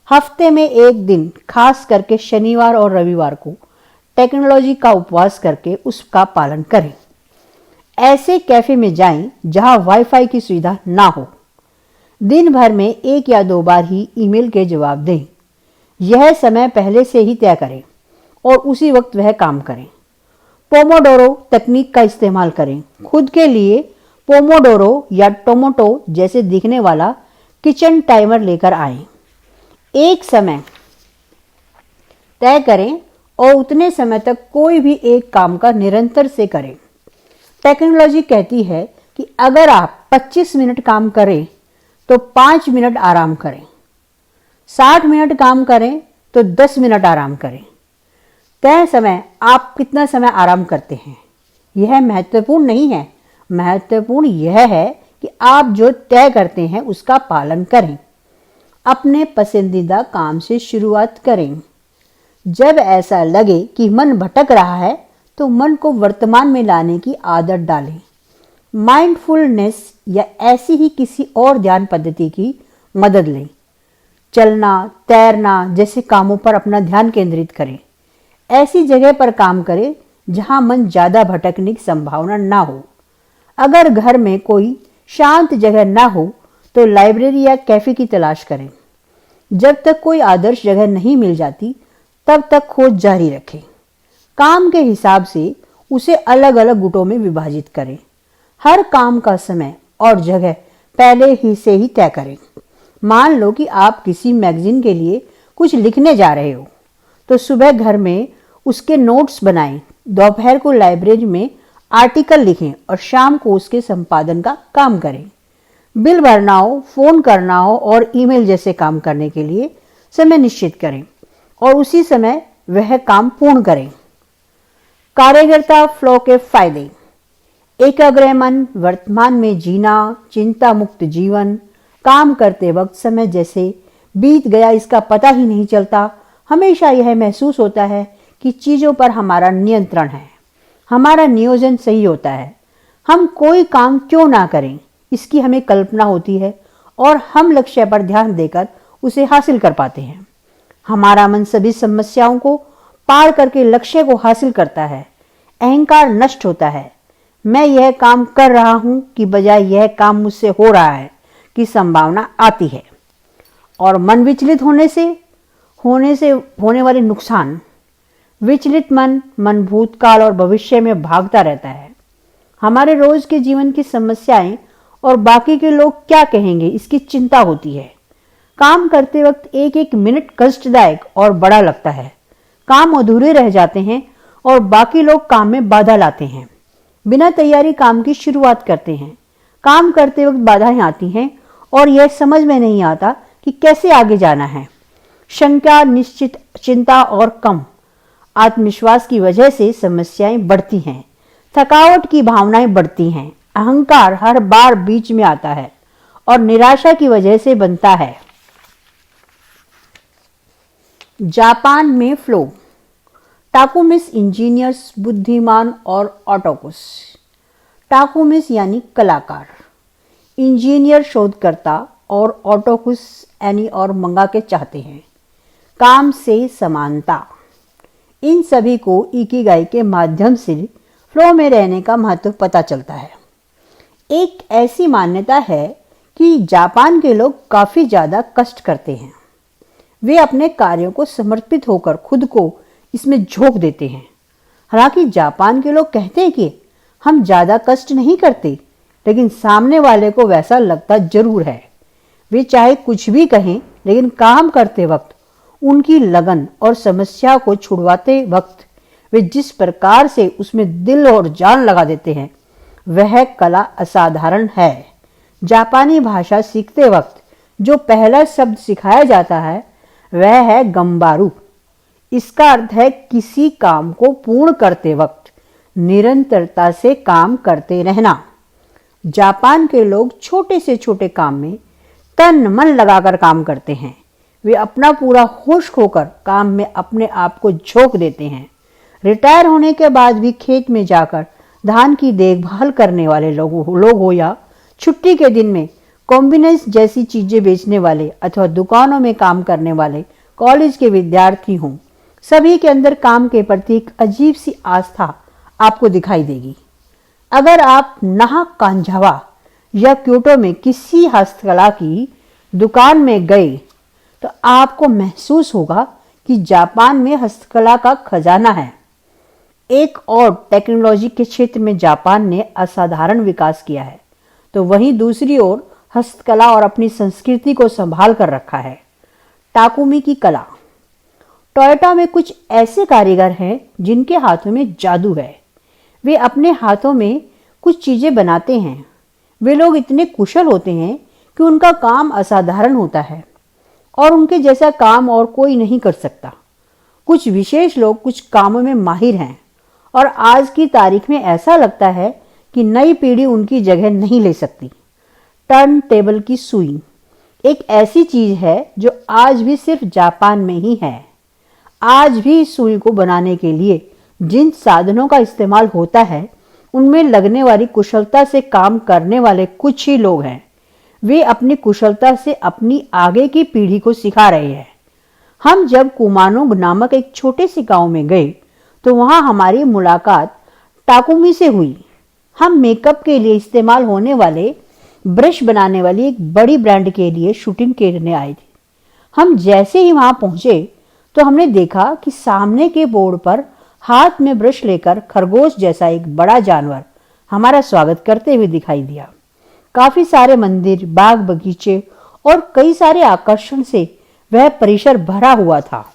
हफ्ते में एक दिन, खास करके शनिवार और रविवार को टेक्नोलॉजी का उपवास करके उसका पालन करें। ऐसे कैफे में जाएं जहां वाईफाई की सुविधा ना हो। दिन भर में 1 या 2 बार ही ईमेल के जवाब दें। यह समय पहले से ही तय करें और उसी वक्त वह काम करें। पोमोडोरो तकनीक का इस्तेमाल करें। खुद के लिए पोमोडोरो या टोमोटो जैसे दिखने वाला किचन टाइमर लेकर आएं। एक समय तय करें और उतने समय तक कोई भी एक काम का निरंतर से करें। टेक्नोलॉजी कहती है कि अगर आप 25 मिनट काम करें तो 5 मिनट आराम करें, 60 मिनट काम करें तो 10 मिनट आराम करें। तय समय आप कितना समय आराम करते हैं यह महत्वपूर्ण नहीं है। महत्वपूर्ण यह है कि आप जो तय करते हैं उसका पालन करें। अपने पसंदीदा काम से शुरुआत करें। जब ऐसा लगे कि मन भटक रहा है तो मन को वर्तमान में लाने की आदत डालें। माइंडफुलनेस या ऐसी ही किसी और ध्यान पद्धति की मदद लें। चलना, तैरना जैसे कामों पर अपना ध्यान केंद्रित करें। ऐसी जगह पर काम करें जहां मन ज्यादा भटकने की संभावना ना हो। अगर घर में कोई शांत जगह ना हो तो लाइब्रेरी या कैफे की तलाश करें। जब तक कोई आदर्श जगह नहीं मिल जाती तब तक खोज जारी रखें। काम के हिसाब से उसे अलग अलग गुटों में विभाजित करें। हर काम का समय और जगह पहले ही से ही तय करें। मान लो कि आप किसी मैगजीन के लिए कुछ लिखने जा रहे हो तो सुबह घर में उसके नोट्स बनाएं, दोपहर को लाइब्रेरी में आर्टिकल लिखें और शाम को उसके संपादन का काम करें। बिल भरना हो, फोन करना हो और ईमेल जैसे काम करने के लिए समय निश्चित करें और उसी समय वह काम पूर्ण करें। कार्यगरता फ्लो के फायदे: एकाग्र मन, वर्तमान में जीना, चिंता मुक्त जीवन, काम करते वक्त समय जैसे बीत गया इसका पता ही नहीं चलता। हमेशा यह महसूस होता है कि चीजों पर हमारा नियंत्रण है, हमारा नियोजन सही होता है। हम कोई काम क्यों ना करें इसकी हमें कल्पना होती है और हम लक्ष्य पर ध्यान देकर उसे हासिल कर पाते हैं। हमारा मन सभी समस्याओं को पार करके लक्ष्य को हासिल करता है। अहंकार नष्ट होता है। मैं यह काम कर रहा हूं कि बजाय यह काम मुझसे हो रहा है की संभावना आती है। और मन विचलित होने से होने वाले नुकसान: विचलित मन भूतकाल और भविष्य में भागता रहता है। हमारे रोज के जीवन की समस्याएं और बाकी के लोग क्या कहेंगे इसकी चिंता होती है। काम करते वक्त एक एक मिनट कष्टदायक और बड़ा लगता है। काम अधूरे रह जाते हैं और बाकी लोग काम में बाधा लाते हैं। बिना तैयारी काम की शुरुआत करते हैं। काम करते वक्त बाधाएं आती हैं और यह समझ में नहीं आता कि कैसे आगे जाना है। शंका, निश्चित चिंता और कम आत्मविश्वास की वजह से समस्याएं बढ़ती हैं। थकावट की भावनाएं बढ़ती हैं। अहंकार हर बार बीच में आता है और निराशा की वजह से बनता है। जापान में फ्लो: टाकुमिस इंजीनियर्स, बुद्धिमान और ऑटोकुस। टाकुमिस यानी कलाकार, इंजीनियर शोधकर्ता और ऑटोकुस एनी और मंगा के चाहते हैं। काम से समानता: इन सभी को इकिगाई के माध्यम से फ्लो में रहने का महत्व पता चलता है। एक ऐसी मान्यता है कि जापान के लोग काफी ज्यादा कष्ट करते हैं। वे अपने कार्यों को समर्पित होकर खुद को इसमें झोंक देते हैं। हालांकि जापान के लोग कहते हैं कि हम ज़्यादा कष्ट नहीं करते, लेकिन सामने वाले को वैसा लगता जरूर है। वे चाहे कुछ भी कहें, लेकिन काम करते वक्त, उनकी लगन और समस्या को छुड़वाते वक्त वे जिस प्रकार से उसमें दिल और जान लगा देते हैं, वह कला असाधारण है। जापानी भाषा सीखते वक्त जो पहला शब्द सिखाया जाता है वह है गंबारू। इसका अर्थ है किसी काम को पूर्ण करते वक्त निरंतरता से काम करते रहना। जापान के लोग छोटे से छोटे काम में तन मन लगाकर काम करते हैं। वे अपना पूरा होश खोकर काम में अपने आप को झोंक देते हैं। रिटायर होने के बाद भी खेत में जाकर धान की देखभाल करने वाले लोग हो या छुट्टी के दिन में कॉम्बिनेस जैसी चीजें बेचने वाले अथवा दुकानों में काम करने वाले कॉलेज के विद्यार्थी हों, सभी के अंदर काम के प्रति एक अजीब सी आस्था आपको दिखाई देगी। अगर आप नाहक कांझावा या क्योटो में किसी हस्तकला की दुकान में गए तो आपको महसूस होगा कि जापान में हस्तकला का खजाना है। एक और टेक्नोलॉजी के क्षेत्र में जापान ने असाधारण विकास किया है, तो वहीं दूसरी ओर हस्तकला और अपनी संस्कृति को संभाल कर रखा है। टाकुमी की कला। टोयोटा में कुछ ऐसे कारीगर हैं जिनके हाथों में जादू है। वे अपने हाथों में कुछ चीजें बनाते हैं। वे लोग इतने कुशल होते हैं कि उनका काम असाधारण होता है और उनके जैसा काम और कोई नहीं कर सकता। कुछ विशेष लोग कुछ कामों में माहिर हैं और आज की तारीख में ऐसा लगता है कि नई पीढ़ी उनकी जगह नहीं ले सकती। टर्न टेबल की सुई एक ऐसी चीज है जो आज भी सिर्फ जापान में ही है। आज भी इस सुई को बनाने के लिए जिन साधनों का इस्तेमाल होता है, उनमें लगने वाली कुशलता से काम करने वाले कुछ ही लोग हैं। वे अपनी कुशलता से अपनी आगे की पीढ़ी को सिखा रहे हैं। हम जब कुमानो नामक एक छोटे से गांव में गए तो वहां हमारी मुलाकात टाकुमी से हुई। हम मेकअप के लिए इस्तेमाल होने वाले ब्रश बनाने वाली एक बड़ी ब्रांड के लिए शूटिंग करने आए थे। हम जैसे ही वहां पहुंचे तो हमने देखा कि सामने के बोर्ड पर हाथ में ब्रश लेकर खरगोश जैसा एक बड़ा जानवर हमारा स्वागत करते हुए दिखाई दिया। काफी सारे मंदिर, बाग बगीचे और कई सारे आकर्षण से वह परिसर भरा हुआ था।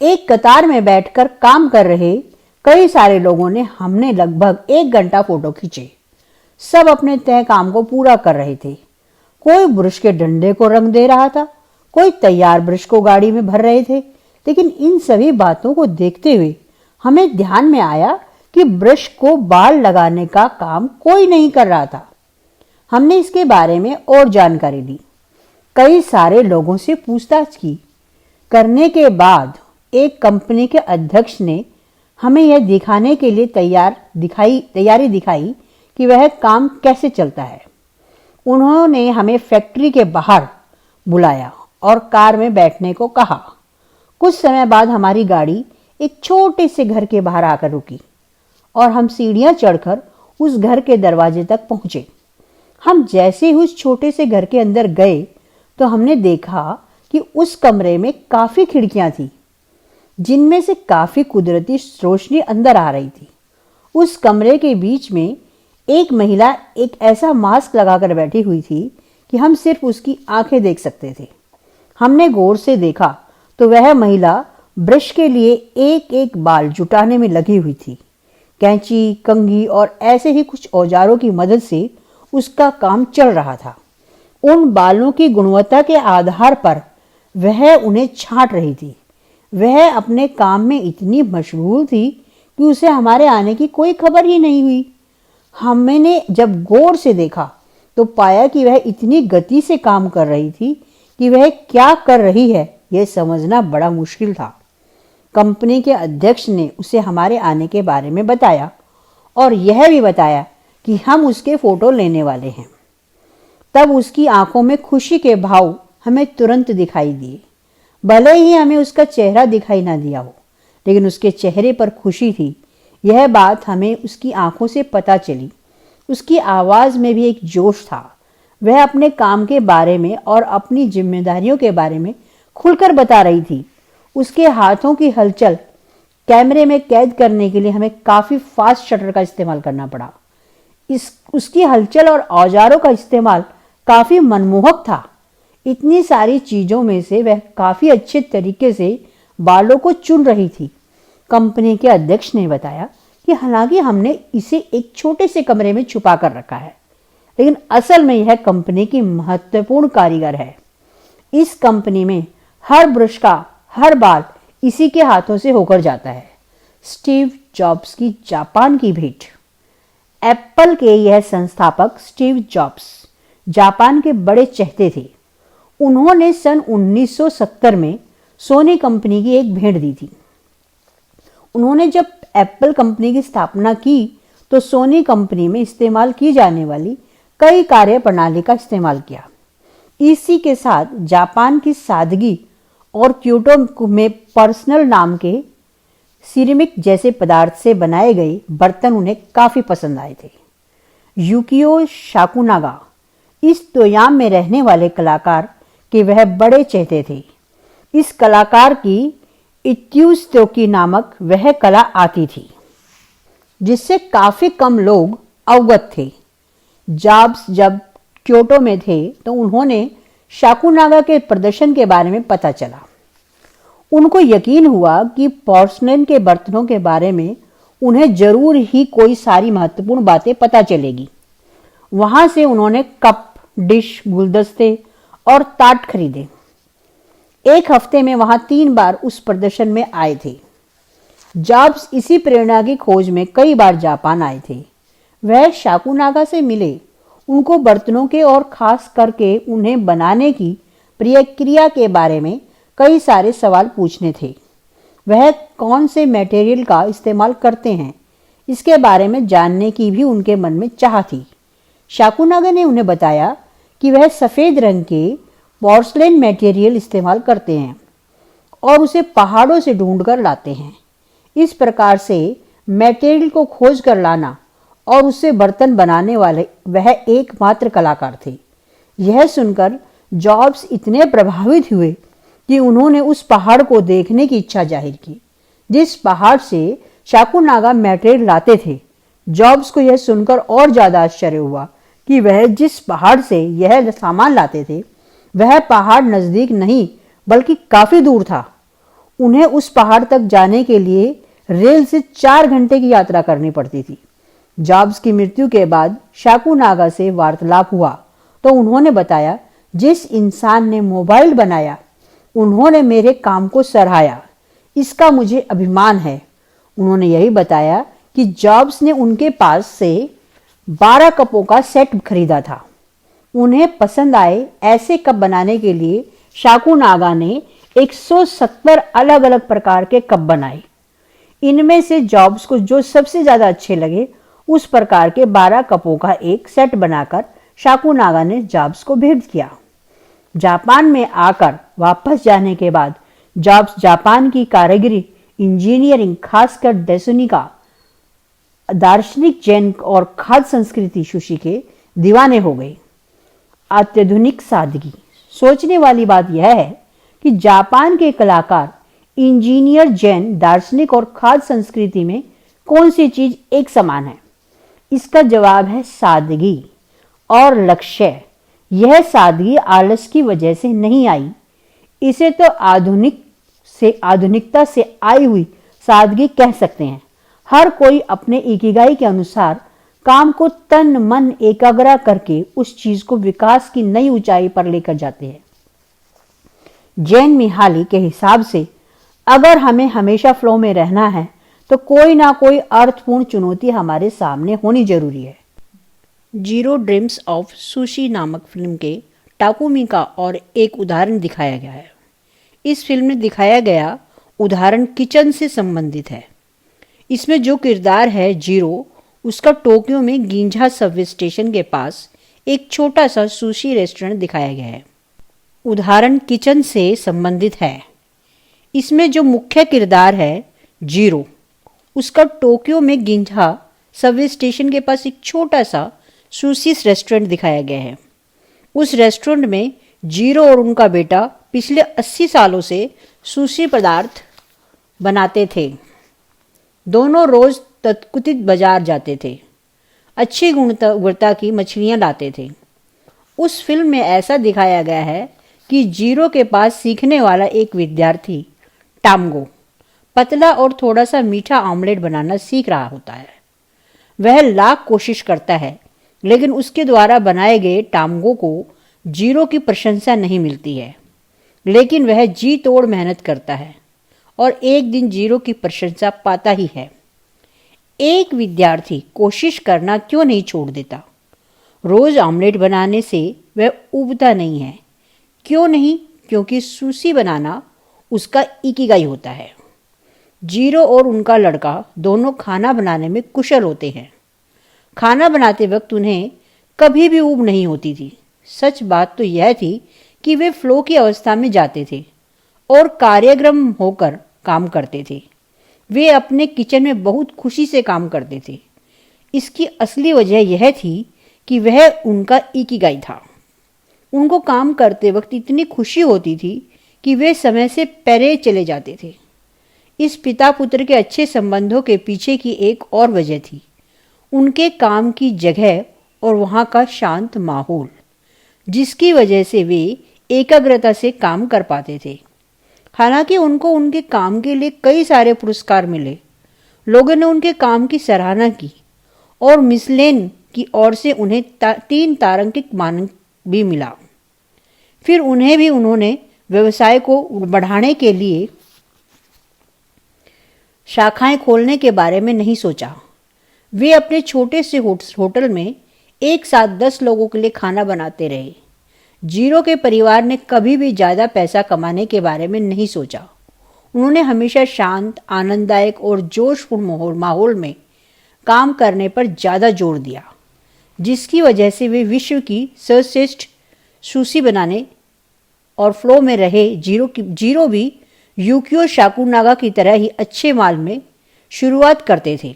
एक कतार में बैठकर काम कर रहे कई सारे लोगों ने हमने लगभग 1 घंटा फोटो खींचे। सब अपने तय काम को पूरा कर रहे थे। कोई ब्रश के डंडे को रंग दे रहा था, कोई तैयार ब्रश को गाड़ी में भर रहे थे। लेकिन इन सभी बातों को देखते हुए हमें ध्यान में आया कि ब्रश को बाल लगाने का काम कोई नहीं कर रहा था। हमने इसके बारे में और जानकारी ली, कई सारे लोगों से पूछताछ की। करने के बाद एक कंपनी के अध्यक्ष ने हमें यह दिखाने के लिए तैयारी दिखाई कि वह काम कैसे चलता है। उन्होंने हमें फैक्ट्री के बाहर बुलाया और कार में बैठने को कहा। कुछ समय बाद हमारी गाड़ी एक छोटे से घर के बाहर आकर रुकी और हम सीढ़ियां चढ़कर उस घर के दरवाजे तक पहुंचे। हम जैसे ही उस छोटे से घर के अंदर गए तो हमने देखा कि उस कमरे में काफी खिड़कियां थी, जिनमें से काफी कुदरती रोशनी अंदर आ रही थी। उस कमरे के बीच में एक महिला एक ऐसा मास्क लगाकर बैठी हुई थी कि हम सिर्फ उसकी आंखें देख सकते थे। हमने गौर से देखा तो वह महिला ब्रश के लिए एक एक बाल जुटाने में लगी हुई थी। कैंची, कंघी और ऐसे ही कुछ औजारों की मदद से उसका काम चल रहा था। उन बालों की गुणवत्ता के आधार पर वह उन्हें छांट रही थी। वह अपने काम में इतनी मशगूल थी कि उसे हमारे आने की कोई खबर ही नहीं हुई। हमने जब गौर से देखा तो पाया कि वह इतनी गति से काम कर रही थी कि वह क्या कर रही है यह समझना बड़ा मुश्किल था। कंपनी के अध्यक्ष ने उसे हमारे आने के बारे में बताया और यह भी बताया कि हम उसके फोटो लेने वाले हैं। तब उसकी आंखों में खुशी के भाव हमें तुरंत दिखाई दिए। भले ही हमें उसका चेहरा दिखाई ना दिया हो, लेकिन उसके चेहरे पर खुशी थी। यह बात हमें उसकी आंखों से पता चली। उसकी आवाज में भी एक जोश था। वह अपने काम के बारे में और अपनी जिम्मेदारियों के बारे में खुलकर बता रही थी। उसके हाथों की हलचल कैमरे में कैद करने के लिए हमें काफी फास्ट शटर का इस्तेमाल करना पड़ा। उसकी हलचल और औजारों का इस्तेमाल काफी मनमोहक था। इतनी सारी चीजों में से वह काफी अच्छे तरीके से बालों को चुन रही थी। कंपनी के अध्यक्ष ने बताया कि हालांकि हमने इसे एक छोटे से कमरे में छुपा कर रखा है, लेकिन असल में यह कंपनी की महत्वपूर्ण कारीगर है। इस कंपनी में हर ब्रश का हर बाल इसी के हाथों से होकर जाता है। स्टीव जॉब्स की जापान की भेंट। एप्पल के यह संस्थापक स्टीव जॉब्स जापान के बड़े चहेते थे। उन्होंने सन 1970 में सोनी कंपनी की एक भेंट दी थी। उन्होंने जब एप्पल कंपनी की स्थापना की तो सोनी कंपनी में इस्तेमाल की जाने वाली कई कार्य प्रणाली का इस्तेमाल किया। इसी के साथ जापान की सादगी और क्योटो में पर्सनल नाम के सिरेमिक जैसे पदार्थ से बनाए गए बर्तन उन्हें काफी पसंद आए थे। युकियो शाकुनागा इस तोयाम में रहने वाले कलाकार के वह बड़े चहेते थे। इस कलाकार की इत्युस्तोकी नामक वह कला आती थी जिससे काफी कम लोग अवगत थे। जॉब्स जब क्योटो में थे तो उन्होंने शाकुनागा के प्रदर्शन के बारे में पता चला। उनको यकीन हुआ कि पोर्सलेन के बर्तनों के बारे में उन्हें जरूर ही कोई सारी महत्वपूर्ण बातें पता चलेगी। वहां से उन्होंने कप, डिश, गुलदस्ते और ताट खरीदे। एक हफ्ते में वहां 3 बार उस प्रदर्शन में आए थे। जॉब्स इसी प्रेरणा की खोज में कई बार जापान आए थे। वह शाकुनागा से मिले। उनको बर्तनों के और खास करके उन्हें बनाने की प्रक्रिया के बारे में कई सारे सवाल पूछने थे। वह कौन से मटेरियल का इस्तेमाल करते हैं, इसके बारे में जानने की भी उनके मन में चाह थी। शाकुनागा ने उन्हें बताया कि वह सफेद रंग के पोर्सलेन मटेरियल इस्तेमाल करते हैं और उसे पहाड़ों से ढूंढकर लाते हैं। इस प्रकार से मटेरियल को खोज कर लाना और उससे बर्तन बनाने वाले वह एकमात्र कलाकार थे। यह सुनकर जॉब्स इतने प्रभावित हुए कि उन्होंने उस पहाड़ को देखने की इच्छा जाहिर की जिस पहाड़ से शाकुनागा मटेरियल लाते थे। जॉब्स को यह सुनकर और ज्यादा आश्चर्य हुआ कि वह जिस पहाड़ से यह सामान लाते थे वह पहाड़ नजदीक नहीं बल्कि काफी दूर था। उन्हें उस पहाड़ तक जाने के लिए रेल से 4 घंटे की यात्रा करनी पड़ती थी। जॉब्स की मृत्यु के बाद शाकुनागा से वार्तालाप हुआ तो उन्होंने बताया, जिस इंसान ने मोबाइल बनाया उन्होंने मेरे काम को सराहा, इसका मुझे अभिमान है। उन्होंने यही बताया कि जॉब्स ने उनके पास से 12 कपों का सेट खरीदा था। उन्हें पसंद आए ऐसे कप बनाने के लिए शाकुनागा ने 170 अलग अलग प्रकार के कप बनाए। इनमें से जॉब्स को जो सबसे ज्यादा अच्छे लगे उस प्रकार के 12 कपों का एक सेट बनाकर शाकुनागा ने जॉब्स को भेंट किया। जापान में आकर वापस जाने के बाद जॉब्स जापान की कारीगरी, इंजीनियरिंग, खासकर दार्शनिका दार्शनिक जैन और खाद्य संस्कृति सुशी के दीवाने हो गए। अत्याधुनिक सादगी। सोचने वाली बात यह है कि जापान के कलाकार, इंजीनियर, जैन, दार्शनिक और खाद्य संस्कृति में कौन सी चीज एक समान है? इसका जवाब है सादगी और लक्ष्य। यह सादगी आलस की वजह से नहीं आई, इसे तो आधुनिकता से आई हुई सादगी कह सकते हैं। हर कोई अपने इकिगाई के अनुसार काम को तन मन एकाग्र करके उस चीज को विकास की नई ऊंचाई पर लेकर जाते हैं। जैन मिहाली के हिसाब से अगर हमें हमेशा फ्लो में रहना है तो कोई ना कोई अर्थपूर्ण चुनौती हमारे सामने होनी जरूरी है। जीरो ड्रीम्स ऑफ सुशी नामक फिल्म के टाकुमी का और एक उदाहरण दिखाया गया है। इस फिल्म में दिखाया गया उदाहरण किचन से संबंधित है। इसमें जो किरदार है जीरो, उसका टोक्यो में गिंझा सबवे स्टेशन के पास एक छोटा सा सुशी रेस्टोरेंट दिखाया गया है। उदाहरण किचन से संबंधित है। इसमें जो मुख्य किरदार है जीरो, उसका टोक्यो में गिंझा सबवे स्टेशन के पास एक छोटा सा सुशी रेस्टोरेंट दिखाया गया है। उस रेस्टोरेंट में जीरो और उनका बेटा पिछले 80 सालों से सुशी पदार्थ बनाते थे। दोनों रोज तथाकथित बाजार जाते थे, अच्छी गुणवत्ता की मछलियां लाते थे। उस फिल्म में ऐसा दिखाया गया है कि जीरो के पास सीखने वाला एक विद्यार्थी टामगो पतला और थोड़ा सा मीठा ऑमलेट बनाना सीख रहा होता है। वह लाख कोशिश करता है, लेकिन उसके द्वारा बनाए गए टामगो को जीरो की प्रशंसा नहीं मिलती है। लेकिन वह जी तोड़ मेहनत करता है और एक दिन जीरो की प्रशंसा पाता ही है। एक विद्यार्थी कोशिश करना क्यों नहीं छोड़ देता? रोज ऑमलेट बनाने से वह उबता नहीं है। क्यों नहीं? क्योंकि सुशी बनाना उसका इकिगाई होता है। जीरो और उनका लड़का दोनों खाना बनाने में कुशल होते हैं। खाना बनाते वक्त उन्हें कभी भी ऊब नहीं होती थी। सच बात तो यह थी कि वे फ्लो की अवस्था में जाते थे और कार्यक्रम होकर काम करते थे। वे अपने किचन में बहुत खुशी से काम करते थे। इसकी असली वजह यह थी कि वह उनका इकिगाई था। उनको काम करते वक्त इतनी खुशी होती थी कि वे समय से पहले चले जाते थे। इस पिता पुत्र के अच्छे संबंधों के पीछे की एक और वजह थी उनके काम की जगह और वहाँ का शांत माहौल, जिसकी वजह से वे एकाग्रता से काम कर पाते थे। हालांकि उनको उनके काम के लिए कई सारे पुरस्कार मिले। लोगों ने उनके काम की सराहना की और मिसलेन की ओर से उन्हें 3 तारांकित मानक भी मिला। फिर उन्होंने व्यवसाय को बढ़ाने के लिए शाखाएं खोलने के बारे में नहीं सोचा। वे अपने छोटे से होटल में एक साथ 10 लोगों के लिए खाना बनाते रहे। जीरो के परिवार ने कभी भी ज़्यादा पैसा कमाने के बारे में नहीं सोचा। उन्होंने हमेशा शांत, आनंददायक और जोशपूर्ण माहौल में काम करने पर ज़्यादा जोर दिया, जिसकी वजह से वे विश्व की सर्वश्रेष्ठ सुशी बनाने और फ्लो में रहे। जीरो भी यूकियो शाकुनागा की तरह ही अच्छे माल में शुरुआत करते थे।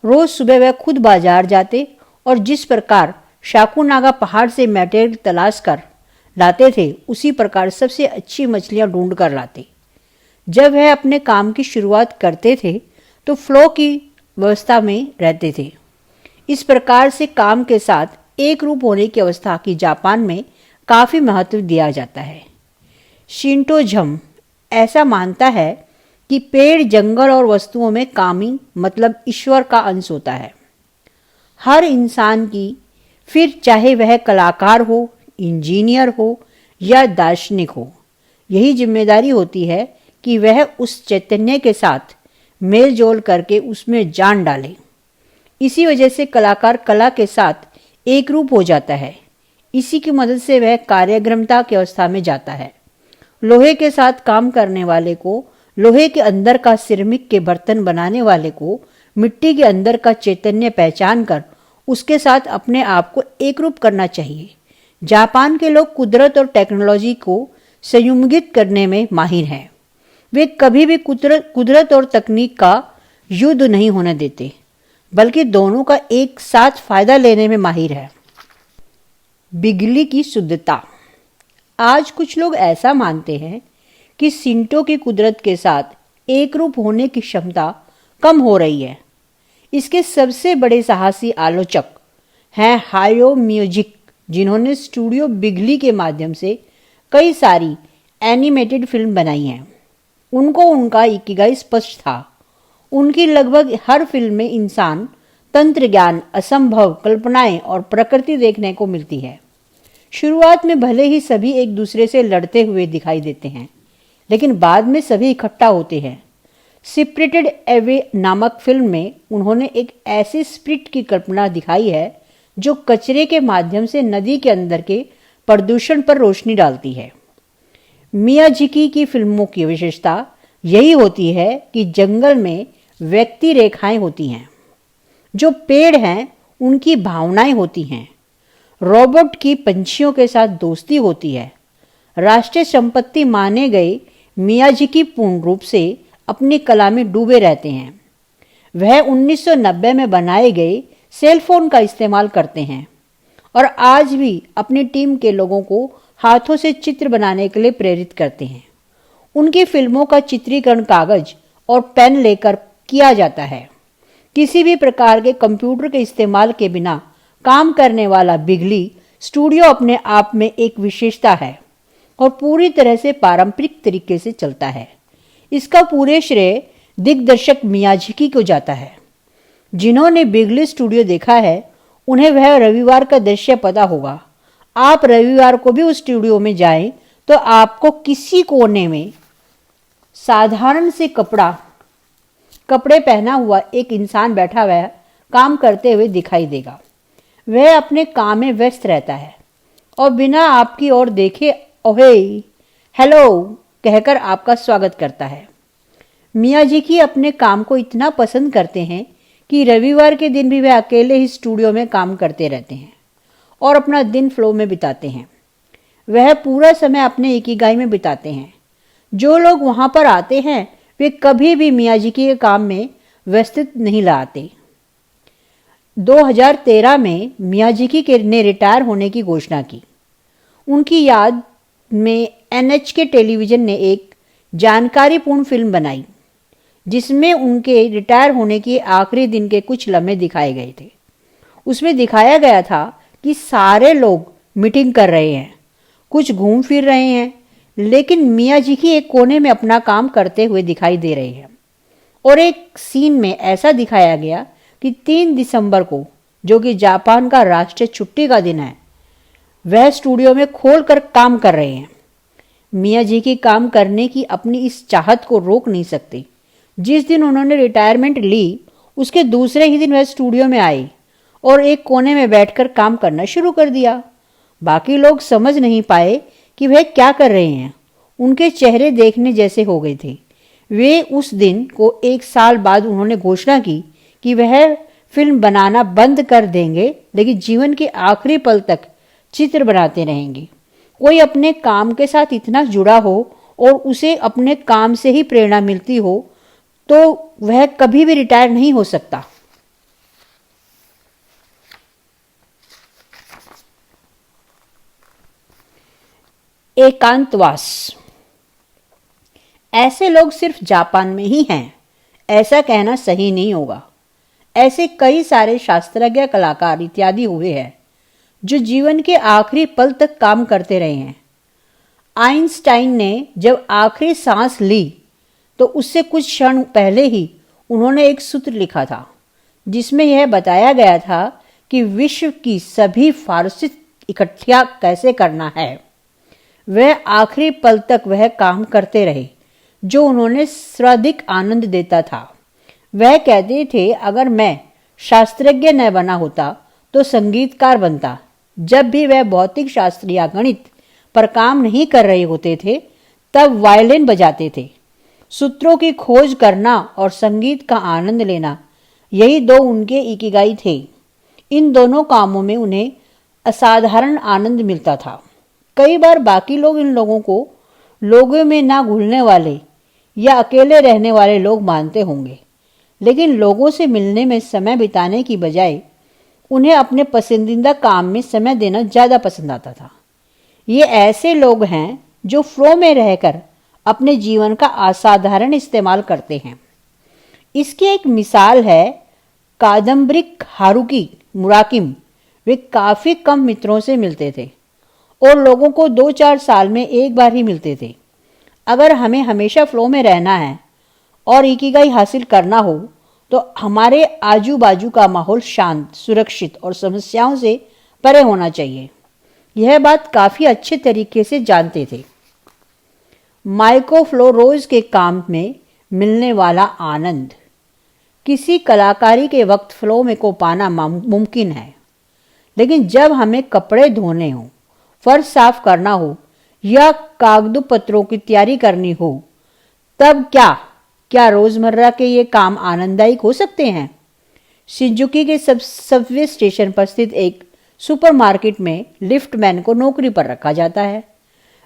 रोज सुबह वह खुद बाजार जाते और जिस प्रकार शाकुनागा पहाड़ से मटेरियल तलाश कर लाते थे, उसी प्रकार सबसे अच्छी मछलियां ढूंढ कर लाते। जब वह अपने काम की शुरुआत करते थे तो फ्लो की व्यवस्था में रहते थे। इस प्रकार से काम के साथ एक रूप होने की अवस्था की जापान में काफ़ी महत्व दिया जाता है। शिंटोइज्म ऐसा मानता है कि पेड़, जंगल और वस्तुओं में कामी मतलब ईश्वर का अंश होता है। हर इंसान की, फिर चाहे वह कलाकार हो, इंजीनियर हो या दार्शनिक हो, यही जिम्मेदारी होती है कि वह उस चैतन्य के साथ मेल जोल करके उसमें जान डाले। इसी वजह से कलाकार कला के साथ एक रूप हो जाता है। इसी की मदद से वह कार्यक्षमता की अवस्था में जाता है। लोहे के साथ काम करने वाले को लोहे के अंदर का सिरेमिक के बर्तन बनाने वाले को मिट्टी के अंदर का चैतन्य पहचान कर उसके साथ अपने आप को एकरूप करना चाहिए। जापान के लोग कुदरत और टेक्नोलॉजी को संयुग्मित करने में माहिर हैं। वे कभी भी कुदरत और तकनीक का युद्ध नहीं होने देते, बल्कि दोनों का एक साथ फायदा लेने में माहिर है। बिजली की शुद्धता। आज कुछ लोग ऐसा मानते हैं कि शिंटो की कुदरत के साथ एकरूप होने की क्षमता कम हो रही है। इसके सबसे बड़े साहसी आलोचक हैं हायो मियाज़ाकी, जिन्होंने स्टूडियो बिगली के माध्यम से कई सारी एनिमेटेड फिल्म बनाई हैं। उनको उनका इकिगाई स्पष्ट था। उनकी लगभग हर फिल्म में इंसान, तंत्र ज्ञान, असंभव कल्पनाएं और प्रकृति देखने को मिलती है। शुरुआत में भले ही सभी एक दूसरे से लड़ते हुए दिखाई देते हैं, लेकिन बाद में सभी इकट्ठा होते हैं। स्पिरिटेड अवे नामक फिल्म में उन्होंने एक ऐसे स्पिरिट की कल्पना दिखाई है जो कचरे के माध्यम से नदी के अंदर के प्रदूषण पर रोशनी डालती है। मियाज़ाकी की फिल्मों की विशेषता यही होती है कि जंगल में व्यक्ति रेखाएं होती हैं, जो पेड़ हैं उनकी भावनाएं होती हैं, रोबोट की पंछियों के साथ दोस्ती होती है। राष्ट्रीय संपत्ति माने गए मियाज़ाकी पूर्ण रूप से अपनी कला में डूबे रहते हैं। वह 1990 में बनाए गए सेल फोन का इस्तेमाल करते हैं और आज भी अपनी टीम के लोगों को हाथों से चित्र बनाने के लिए प्रेरित करते हैं। उनकी फिल्मों का चित्रीकरण कागज और पेन लेकर किया जाता है। किसी भी प्रकार के कंप्यूटर के इस्तेमाल के बिना काम करने वाला बिगली स्टूडियो अपने आप में एक विशेषता है और पूरी तरह से पारंपरिक तरीके से चलता है। इसका पूरे श्रेय दिग्दर्शक मियाजाकी को जाता है। जिन्होंने बिगली स्टूडियो देखा है उन्हें वह रविवार का दृश्य पता होगा। आप रविवार को भी उस स्टूडियो में जाएं तो आपको किसी कोने में साधारण से कपड़े पहना हुआ एक इंसान बैठा हुआ काम करते हुए दिखाई देगा। वह अपने काम में व्यस्त रहता है और बिना आपकी ओर देखे ओहे हेलो कहकर आपका स्वागत करता है। मियाजाकी अपने काम को इतना पसंद करते हैं कि रविवार के दिन भी वह अकेले ही स्टूडियो में काम करते रहते हैं और अपना दिन फ्लो में बिताते हैं। वह पूरा समय अपने इकिगाई में बिताते हैं। जो लोग वहां पर आते हैं वे कभी भी मियाजाकी के काम में व्यस्त नहीं लाते। 2013 में मियाजाकी ने रिटायर होने की घोषणा की। उनकी याद में NHK टेलीविजन ने एक जानकारीपूर्ण फिल्म बनाई जिसमें उनके रिटायर होने के आखिरी दिन के कुछ लम्हे दिखाए गए थे। उसमें दिखाया गया था कि सारे लोग मीटिंग कर रहे हैं, कुछ घूम फिर रहे हैं, लेकिन मियाजाकी एक कोने में अपना काम करते हुए दिखाई दे रहे हैं। और एक सीन में ऐसा दिखाया गया कि 3 दिसंबर को, जो कि जापान का राष्ट्रीय छुट्टी का दिन है, वह स्टूडियो में खोलकर काम कर रहे हैं। मियाजाकी काम करने की अपनी इस चाहत को रोक नहीं सकते। जिस दिन उन्होंने रिटायरमेंट ली उसके दूसरे ही दिन वह स्टूडियो में आए और एक कोने में बैठकर काम करना शुरू कर दिया। बाकी लोग समझ नहीं पाए कि वह क्या कर रहे हैं। उनके चेहरे देखने जैसे हो गए थे। वे उस दिन को 1 साल बाद उन्होंने घोषणा की कि वह फिल्म बनाना बंद कर देंगे, लेकिन जीवन के आखिरी पल तक चित्र बनाते रहेंगे। कोई अपने काम के साथ इतना जुड़ा हो और उसे अपने काम से ही प्रेरणा मिलती हो तो वह कभी भी रिटायर नहीं हो सकता। एकांतवास। ऐसे लोग सिर्फ जापान में ही हैं, ऐसा कहना सही नहीं होगा। ऐसे कई सारे शास्त्रज्ञ, कलाकार इत्यादि हुए हैं जो जीवन के आखिरी पल तक काम करते रहे हैं। आइंस्टाइन ने जब आखिरी सांस ली तो उससे कुछ क्षण पहले ही उन्होंने एक सूत्र लिखा था जिसमें यह बताया गया था कि विश्व की सभी फारसी इकट्ठा कैसे करना है। वह आखिरी पल तक वह काम करते रहे जो उन्होंने सर्वाधिक आनंद देता था। वह कहते थे, अगर मैं शास्त्रज्ञ न बना होता तो संगीतकार बनता। जब भी वह भौतिक शास्त्र या गणित पर काम नहीं कर रहे होते थे तब वायलिन बजाते थे। सूत्रों की खोज करना और संगीत का आनंद लेना, यही 2 उनके इकिगाई थे। इन दोनों कामों में उन्हें असाधारण आनंद मिलता था। कई बार बाकी लोग इन लोगों को लोगों में ना घुलने वाले या अकेले रहने वाले लोग मानते होंगे, लेकिन लोगों से मिलने में समय बिताने की बजाय उन्हें अपने पसंदीदा काम में समय देना ज़्यादा पसंद आता था। ये ऐसे लोग हैं जो फ्लो में रहकर अपने जीवन का असाधारण इस्तेमाल करते हैं। इसकी एक मिसाल है कादम्बरिक हारुकी मुराकिम। वे काफ़ी कम मित्रों से मिलते थे और लोगों को 2-4 साल में एक बार ही मिलते थे। अगर हमें हमेशा फ्लो में रहना है और इकिगाई हासिल करना हो तो हमारे आजू बाजू का माहौल शांत, सुरक्षित और समस्याओं से परे होना चाहिए। यह बात काफ़ी अच्छे तरीके से जानते थे। माइको फ्लोरोज के काम में मिलने वाला आनंद। किसी कलाकारी के वक्त फ्लो में को पाना मुमकिन है, लेकिन जब हमें कपड़े धोने हो, फर्श साफ करना हो या कागज पत्रों की तैयारी करनी हो, तब क्या रोजमर्रा के ये काम आनंददायक हो सकते हैं? शिजुकी के सबवे स्टेशन पर स्थित एक सुपरमार्केट में लिफ्टमैन को नौकरी पर रखा जाता है।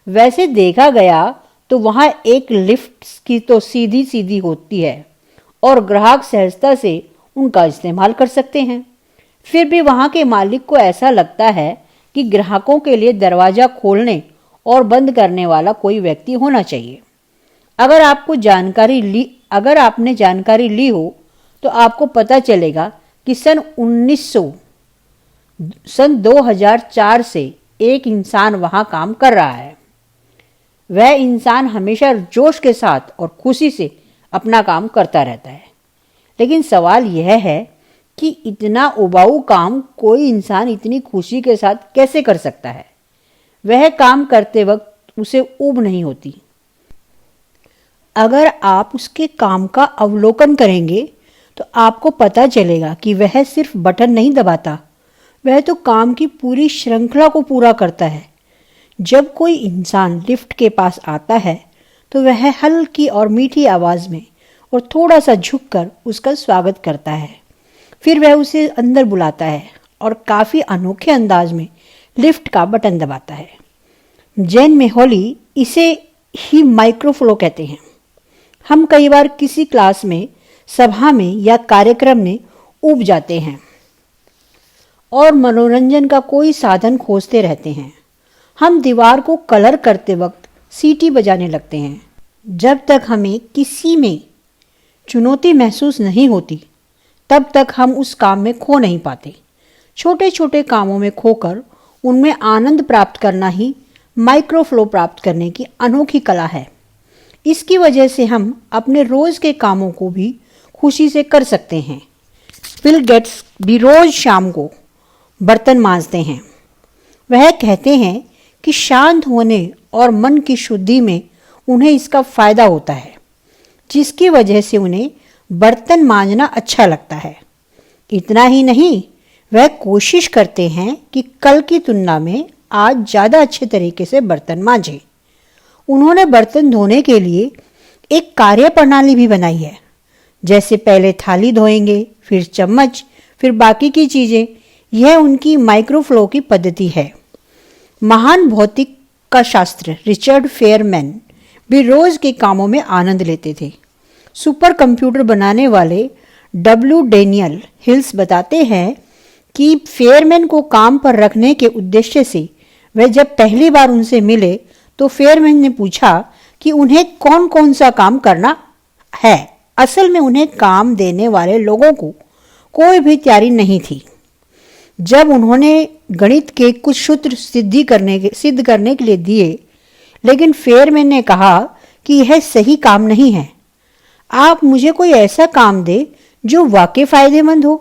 वैसे देखा गया तो वहां एक लिफ्ट की तो सीधी सीधी होती है और ग्राहक सहजता से उनका इस्तेमाल कर सकते हैं। फिर भी वहां के मालिक को ऐसा लगता है कि ग्राहकों के लिए दरवाजा खोलने और बंद करने वाला कोई व्यक्ति होना चाहिए। अगर आपने जानकारी ली हो तो आपको पता चलेगा कि सन 2004 से एक इंसान वहां काम कर रहा है। वह इंसान हमेशा जोश के साथ और खुशी से अपना काम करता रहता है। लेकिन सवाल यह है कि इतना उबाऊ काम कोई इंसान इतनी खुशी के साथ कैसे कर सकता है। वह काम करते वक्त उसे ऊब नहीं होती। अगर आप उसके काम का अवलोकन करेंगे तो आपको पता चलेगा कि वह सिर्फ बटन नहीं दबाता, वह तो काम की पूरी श्रृंखला को पूरा करता है। जब कोई इंसान लिफ्ट के पास आता है तो वह हल्की और मीठी आवाज़ में और थोड़ा सा झुककर उसका स्वागत करता है। फिर वह उसे अंदर बुलाता है और काफ़ी अनोखे अंदाज में लिफ्ट का बटन दबाता है। जैन में होली इसे ही माइक्रोफ्लो कहते हैं। हम कई बार किसी क्लास में, सभा में या कार्यक्रम में ऊब जाते हैं और मनोरंजन का कोई साधन खोजते रहते हैं। हम दीवार को कलर करते वक्त सीटी बजाने लगते हैं। जब तक हमें किसी में चुनौती महसूस नहीं होती तब तक हम उस काम में खो नहीं पाते। छोटे छोटे कामों में खोकर उनमें आनंद प्राप्त करना ही माइक्रोफ्लो प्राप्त करने की अनोखी कला है। इसकी वजह से हम अपने रोज के कामों को भी खुशी से कर सकते हैं। बिल गेट्स भी रोज शाम को बर्तन मांजते हैं। वह कहते हैं कि शांत होने और मन की शुद्धि में उन्हें इसका फायदा होता है, जिसकी वजह से उन्हें बर्तन मांजना अच्छा लगता है। इतना ही नहीं, वह कोशिश करते हैं कि कल की तुलना में आज ज़्यादा अच्छे तरीके से बर्तन मांजें। उन्होंने बर्तन धोने के लिए एक कार्य प्रणाली भी बनाई है। जैसे पहले थाली धोएंगे, फिर चम्मच, फिर बाकी की चीज़ें। यह उनकी माइक्रोफ्लो की पद्धति है। महान भौतिक का शास्त्र रिचर्ड फेयरमैन भी रोज के कामों में आनंद लेते थे। सुपर कंप्यूटर बनाने वाले डब्ल्यू डैनियल हिल्स बताते हैं कि फेयरमैन को काम पर रखने के उद्देश्य से वह जब पहली बार उनसे मिले तो फेयरमैन ने पूछा कि उन्हें कौन कौन सा काम करना है। असल में उन्हें काम देने वाले लोगों को कोई भी तैयारी नहीं थी। जब उन्होंने गणित के कुछ सूत्र सिद्ध करने के लिए दिए, लेकिन फेयरमैन ने कहा कि यह सही काम नहीं है। आप मुझे कोई ऐसा काम दे जो वाकई फायदेमंद हो।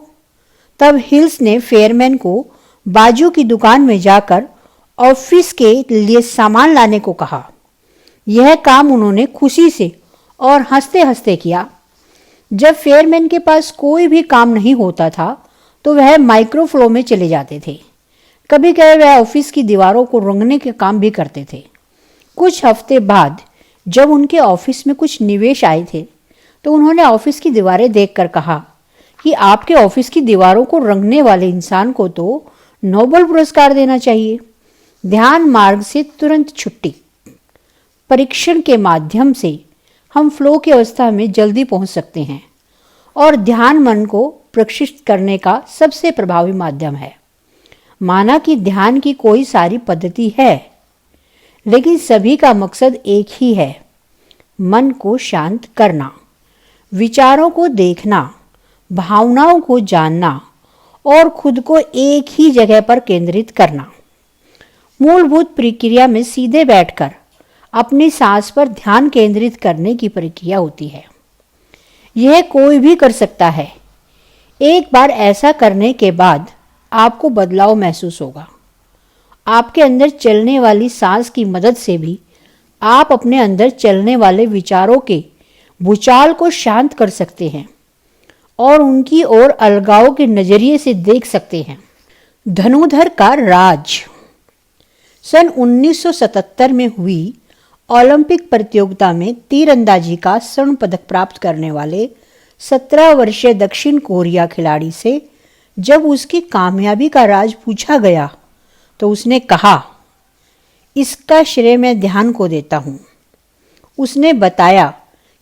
तब हिल्स ने फेयरमैन को बाजू की दुकान में जाकर ऑफिस के लिए सामान लाने को कहा। यह काम उन्होंने खुशी से और हंसते हंसते किया। जब फेयरमैन के पास कोई भी काम नहीं होता था तो वह माइक्रोफ्लो में चले जाते थे। कभी कभी वह ऑफिस की दीवारों को रंगने के काम भी करते थे। कुछ हफ्ते बाद जब उनके ऑफिस में कुछ निवेश आए थे तो उन्होंने ऑफिस की दीवारें देखकर कहा कि आपके ऑफिस की दीवारों को रंगने वाले इंसान को तो नोबेल पुरस्कार देना चाहिए। ध्यान मार्ग से तुरंत छुट्टी। परीक्षण के माध्यम से हम फ्लो की अवस्था में जल्दी पहुंच सकते हैं और ध्यान मन को प्रशिक्षित करने का सबसे प्रभावी माध्यम है। माना कि ध्यान की कोई सारी पद्धति है, लेकिन सभी का मकसद एक ही है, मन को शांत करना, विचारों को देखना, भावनाओं को जानना और खुद को एक ही जगह पर केंद्रित करना। मूलभूत प्रक्रिया में सीधे बैठकर अपनी सांस पर ध्यान केंद्रित करने की प्रक्रिया होती है। यह कोई भी कर सकता है। एक बार ऐसा करने के बाद आपको बदलाव महसूस होगा। आपके अंदर चलने वाली सांस की मदद से भी आप अपने अंदर चलने वाले विचारों के भूचाल को शांत कर सकते हैं और उनकी ओर अलगाव के नजरिए से देख सकते हैं। धनुर्धर का राज। सन 1977 में हुई ओलंपिक प्रतियोगिता में तीरंदाजी का स्वर्ण पदक प्राप्त करने वाले 17 वर्षीय दक्षिण कोरिया खिलाड़ी से जब उसकी कामयाबी का राज पूछा गया तो उसने कहा, इसका श्रेय मैं ध्यान को देता हूँ। उसने बताया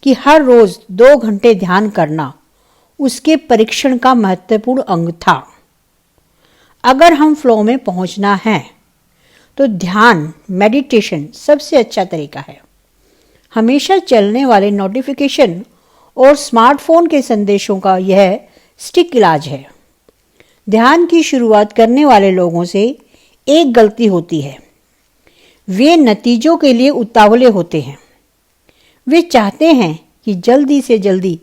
कि हर रोज 2 घंटे ध्यान करना उसके परीक्षण का महत्वपूर्ण अंग था। अगर हम फ्लो में पहुंचना है तो ध्यान मेडिटेशन सबसे अच्छा तरीका है। हमेशा चलने वाले नोटिफिकेशन और स्मार्टफोन के संदेशों का यह स्टिक इलाज है। ध्यान की शुरुआत करने वाले लोगों से एक गलती होती है, वे नतीजों के लिए उतावले होते हैं। वे चाहते हैं कि जल्दी से जल्दी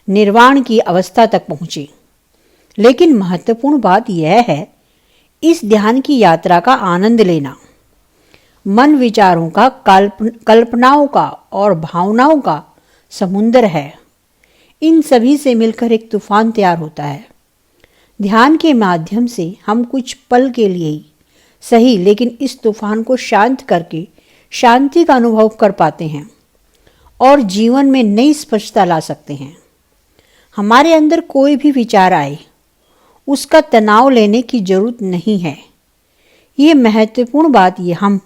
निर्वाण की अवस्था तक पहुंचे। लेकिन महत्वपूर्ण बात यह है, इस ध्यान की यात्रा का आनंद लेना। मन विचारों का, कल्पनाओं का और भावनाओं का समुद्र है। इन सभी से मिलकर एक तूफान तैयार होता है। ध्यान के माध्यम से हम कुछ पल के लिए ही सही, लेकिन इस तूफान को शांत करके शांति का अनुभव कर पाते हैं और जीवन में नई स्पष्टता ला सकते हैं। हमारे अंदर कोई भी विचार आए, उसका तनाव लेने की जरूरत नहीं है। ये महत्वपूर्ण बात ये हम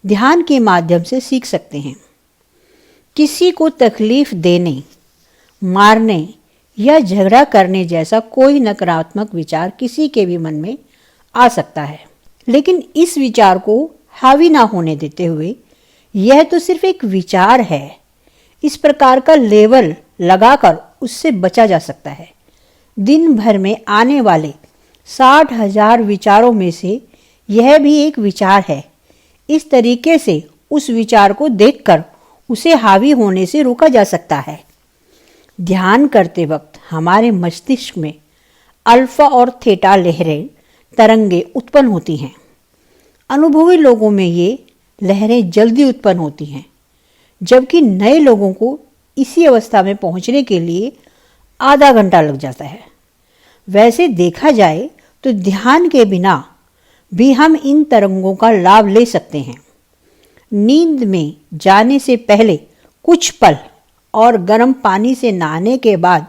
ध्यान के माध्यम से सीख सकते हैं। किसी को तकलीफ देने, मारने या झगड़ा करने जैसा कोई नकारात्मक विचार किसी के भी मन में आ सकता है, लेकिन इस विचार को हावी ना होने देते हुए, यह तो सिर्फ एक विचार है, इस प्रकार का लेबल लगाकर उससे बचा जा सकता है। दिन भर में आने वाले 60,000 विचारों में से यह भी एक विचार है। इस तरीके से उस विचार को देखकर उसे हावी होने से रोका जा सकता है। ध्यान करते वक्त हमारे मस्तिष्क में अल्फा और थीटा लहरें, तरंगें उत्पन्न होती हैं। अनुभवी लोगों में ये लहरें जल्दी उत्पन्न होती हैं, जबकि नए लोगों को इसी अवस्था में पहुंचने के लिए आधा घंटा लग जाता है। वैसे देखा जाए तो ध्यान के बिना भी हम इन तरंगों का लाभ ले सकते हैं। नींद में जाने से पहले कुछ पल और गर्म पानी से नहाने के बाद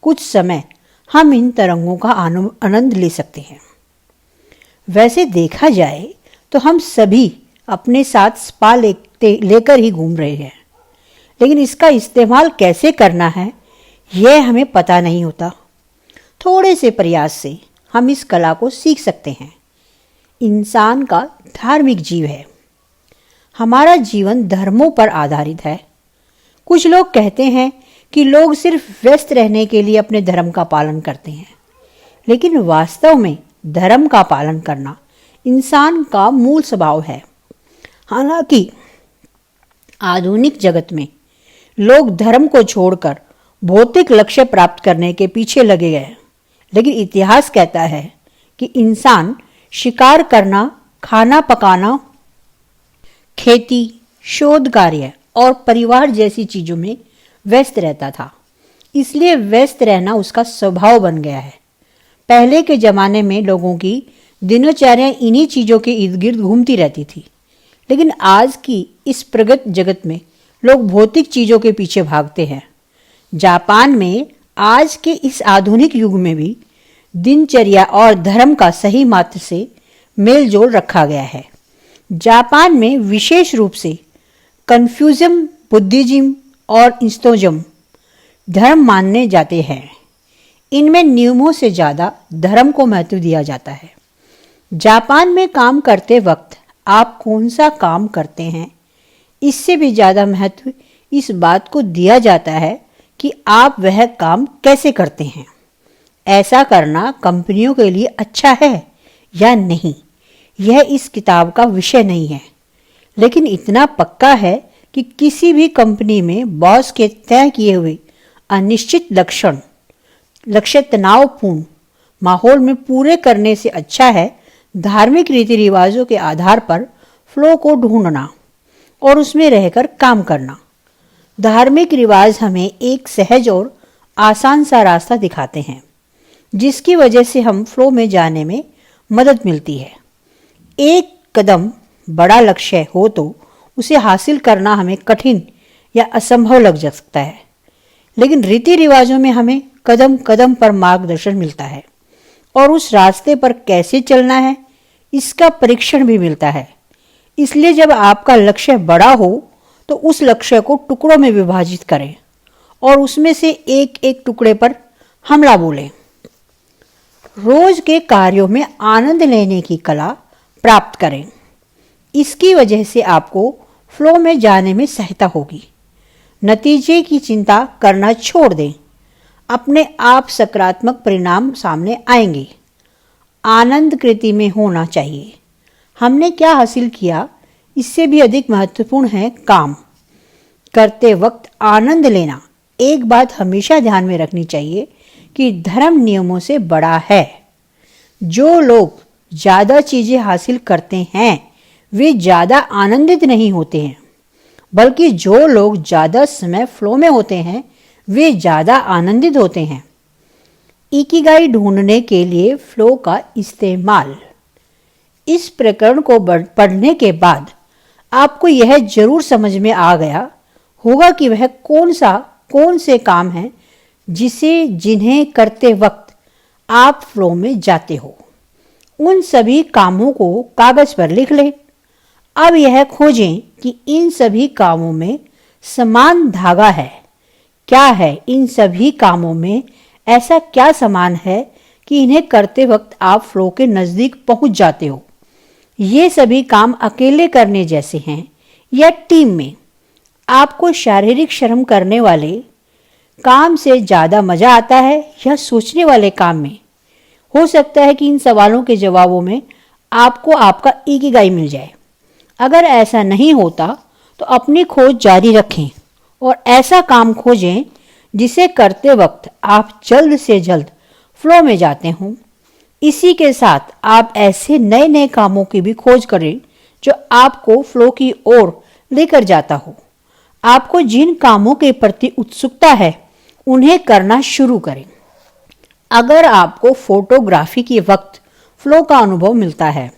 कुछ समय हम इन तरंगों का आनंद ले सकते हैं। वैसे देखा जाए तो हम सभी अपने साथ स्पा लेकर ही घूम रहे हैं, लेकिन इसका इस्तेमाल कैसे करना है यह हमें पता नहीं होता। थोड़े से प्रयास से हम इस कला को सीख सकते हैं। इंसान का धार्मिक जीव है। हमारा जीवन धर्मों पर आधारित है। कुछ लोग कहते हैं कि लोग सिर्फ व्यस्त रहने के लिए अपने धर्म का पालन करते हैं, लेकिन वास्तव में धर्म का पालन करना इंसान का मूल स्वभाव है। हालांकि आधुनिक जगत में लोग धर्म को छोड़कर भौतिक लक्ष्य प्राप्त करने के पीछे लगे गए, लेकिन इतिहास कहता है कि इंसान शिकार करना, खाना पकाना, खेती, शोध कार्य और परिवार जैसी चीजों में व्यस्त रहता था। इसलिए व्यस्त रहना उसका स्वभाव बन गया है। पहले के जमाने में लोगों की दिनचर्या इन्हीं चीजों के इर्द गिर्द घूमती रहती थी, लेकिन आज की इस प्रगत जगत में लोग भौतिक चीजों के पीछे भागते हैं। जापान में आज के इस आधुनिक युग में भी दिनचर्या और धर्म का सही मात्रा से मेल जोल रखा गया है। जापान में विशेष रूप से कन्फ्यूजम, बुद्धिज्म और इंस्टोजम धर्म मानने जाते हैं। इनमें नियमों से ज्यादा धर्म को महत्व दिया जाता है। जापान में काम करते वक्त आप कौन सा काम करते हैं, इससे भी ज्यादा महत्व इस बात को दिया जाता है कि आप वह काम कैसे करते हैं। ऐसा करना कंपनियों के लिए अच्छा है या नहीं, यह इस किताब का विषय नहीं है, लेकिन इतना पक्का है कि किसी भी कंपनी में बॉस के तय किए हुए अनिश्चित लक्ष्य तनावपूर्ण माहौल में पूरे करने से अच्छा है धार्मिक रीति रिवाजों के आधार पर फ्लो को ढूंढना और उसमें रहकर काम करना। धार्मिक रिवाज हमें एक सहज और आसान सा रास्ता दिखाते हैं, जिसकी वजह से हम फ्लो में जाने में मदद मिलती है। एक कदम बड़ा लक्ष्य हो तो उसे हासिल करना हमें कठिन या असंभव लग सकता है, लेकिन रीति रिवाजों में हमें कदम कदम पर मार्गदर्शन मिलता है और उस रास्ते पर कैसे चलना है इसका परीक्षण भी मिलता है। इसलिए जब आपका लक्ष्य बड़ा हो तो उस लक्ष्य को टुकड़ों में विभाजित करें और उसमें से एक एक टुकड़े पर हमला बोलें। रोज के कार्यों में आनंद लेने की कला प्राप्त करें। इसकी वजह से आपको फ्लो में जाने में सहायता होगी। नतीजे की चिंता करना छोड़ दें, अपने आप सकारात्मक परिणाम सामने आएंगे। आनंद कृति में होना चाहिए। हमने क्या हासिल किया, इससे भी अधिक महत्वपूर्ण है काम करते वक्त आनंद लेना। एक बात हमेशा ध्यान में रखनी चाहिए कि धर्म नियमों से बड़ा है। जो लोग ज़्यादा चीज़ें हासिल करते हैं वे ज़्यादा आनंदित नहीं होते हैं, बल्कि जो लोग ज़्यादा समय फ्लो में होते हैं वे ज़्यादा आनंदित होते हैं। इकिगाई ढूंढने के लिए फ्लो का इस्तेमाल। इस प्रकरण को पढ़ने के बाद आपको यह जरूर समझ में आ गया होगा कि वह कौन से काम हैं जिन्हें करते वक्त आप फ्लो में जाते हो। उन सभी कामों को कागज पर लिख लें। अब यह खोजें कि इन सभी कामों में समान धागा है। क्या है इन सभी कामों में ऐसा क्या समान है कि इन्हें करते वक्त आप फ्लो के नज़दीक पहुंच जाते हो। ये सभी काम अकेले करने जैसे हैं या टीम में। आपको शारीरिक श्रम करने वाले काम से ज़्यादा मज़ा आता है या सोचने वाले काम में। हो सकता है कि इन सवालों के जवाबों में आपको आपका इकिगाई मिल जाए। अगर ऐसा नहीं होता तो अपनी खोज जारी रखें और ऐसा काम खोजें जिसे करते वक्त आप जल्द से जल्द फ्लो में जाते हों। इसी के साथ आप ऐसे नए नए कामों की भी खोज करें जो आपको फ्लो की ओर लेकर जाता हो। आपको जिन कामों के प्रति उत्सुकता है उन्हें करना शुरू करें। अगर आपको फोटोग्राफी के वक्त फ्लो का अनुभव मिलता है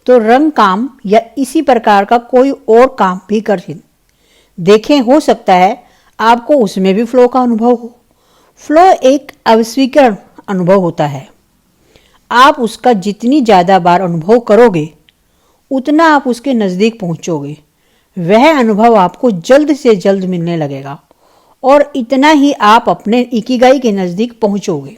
तो रंग काम या इसी प्रकार का कोई और काम भी करें। देखें, हो सकता है आपको उसमें भी फ्लो का अनुभव हो। फ्लो एक अविस्वीकरण अनुभव होता है। आप उसका जितनी ज़्यादा बार अनुभव करोगे उतना आप उसके नज़दीक पहुंचोगे। वह अनुभव आपको जल्द से जल्द मिलने लगेगा और इतना ही आप अपने इकिगाई के नज़दीक पहुंचोगे।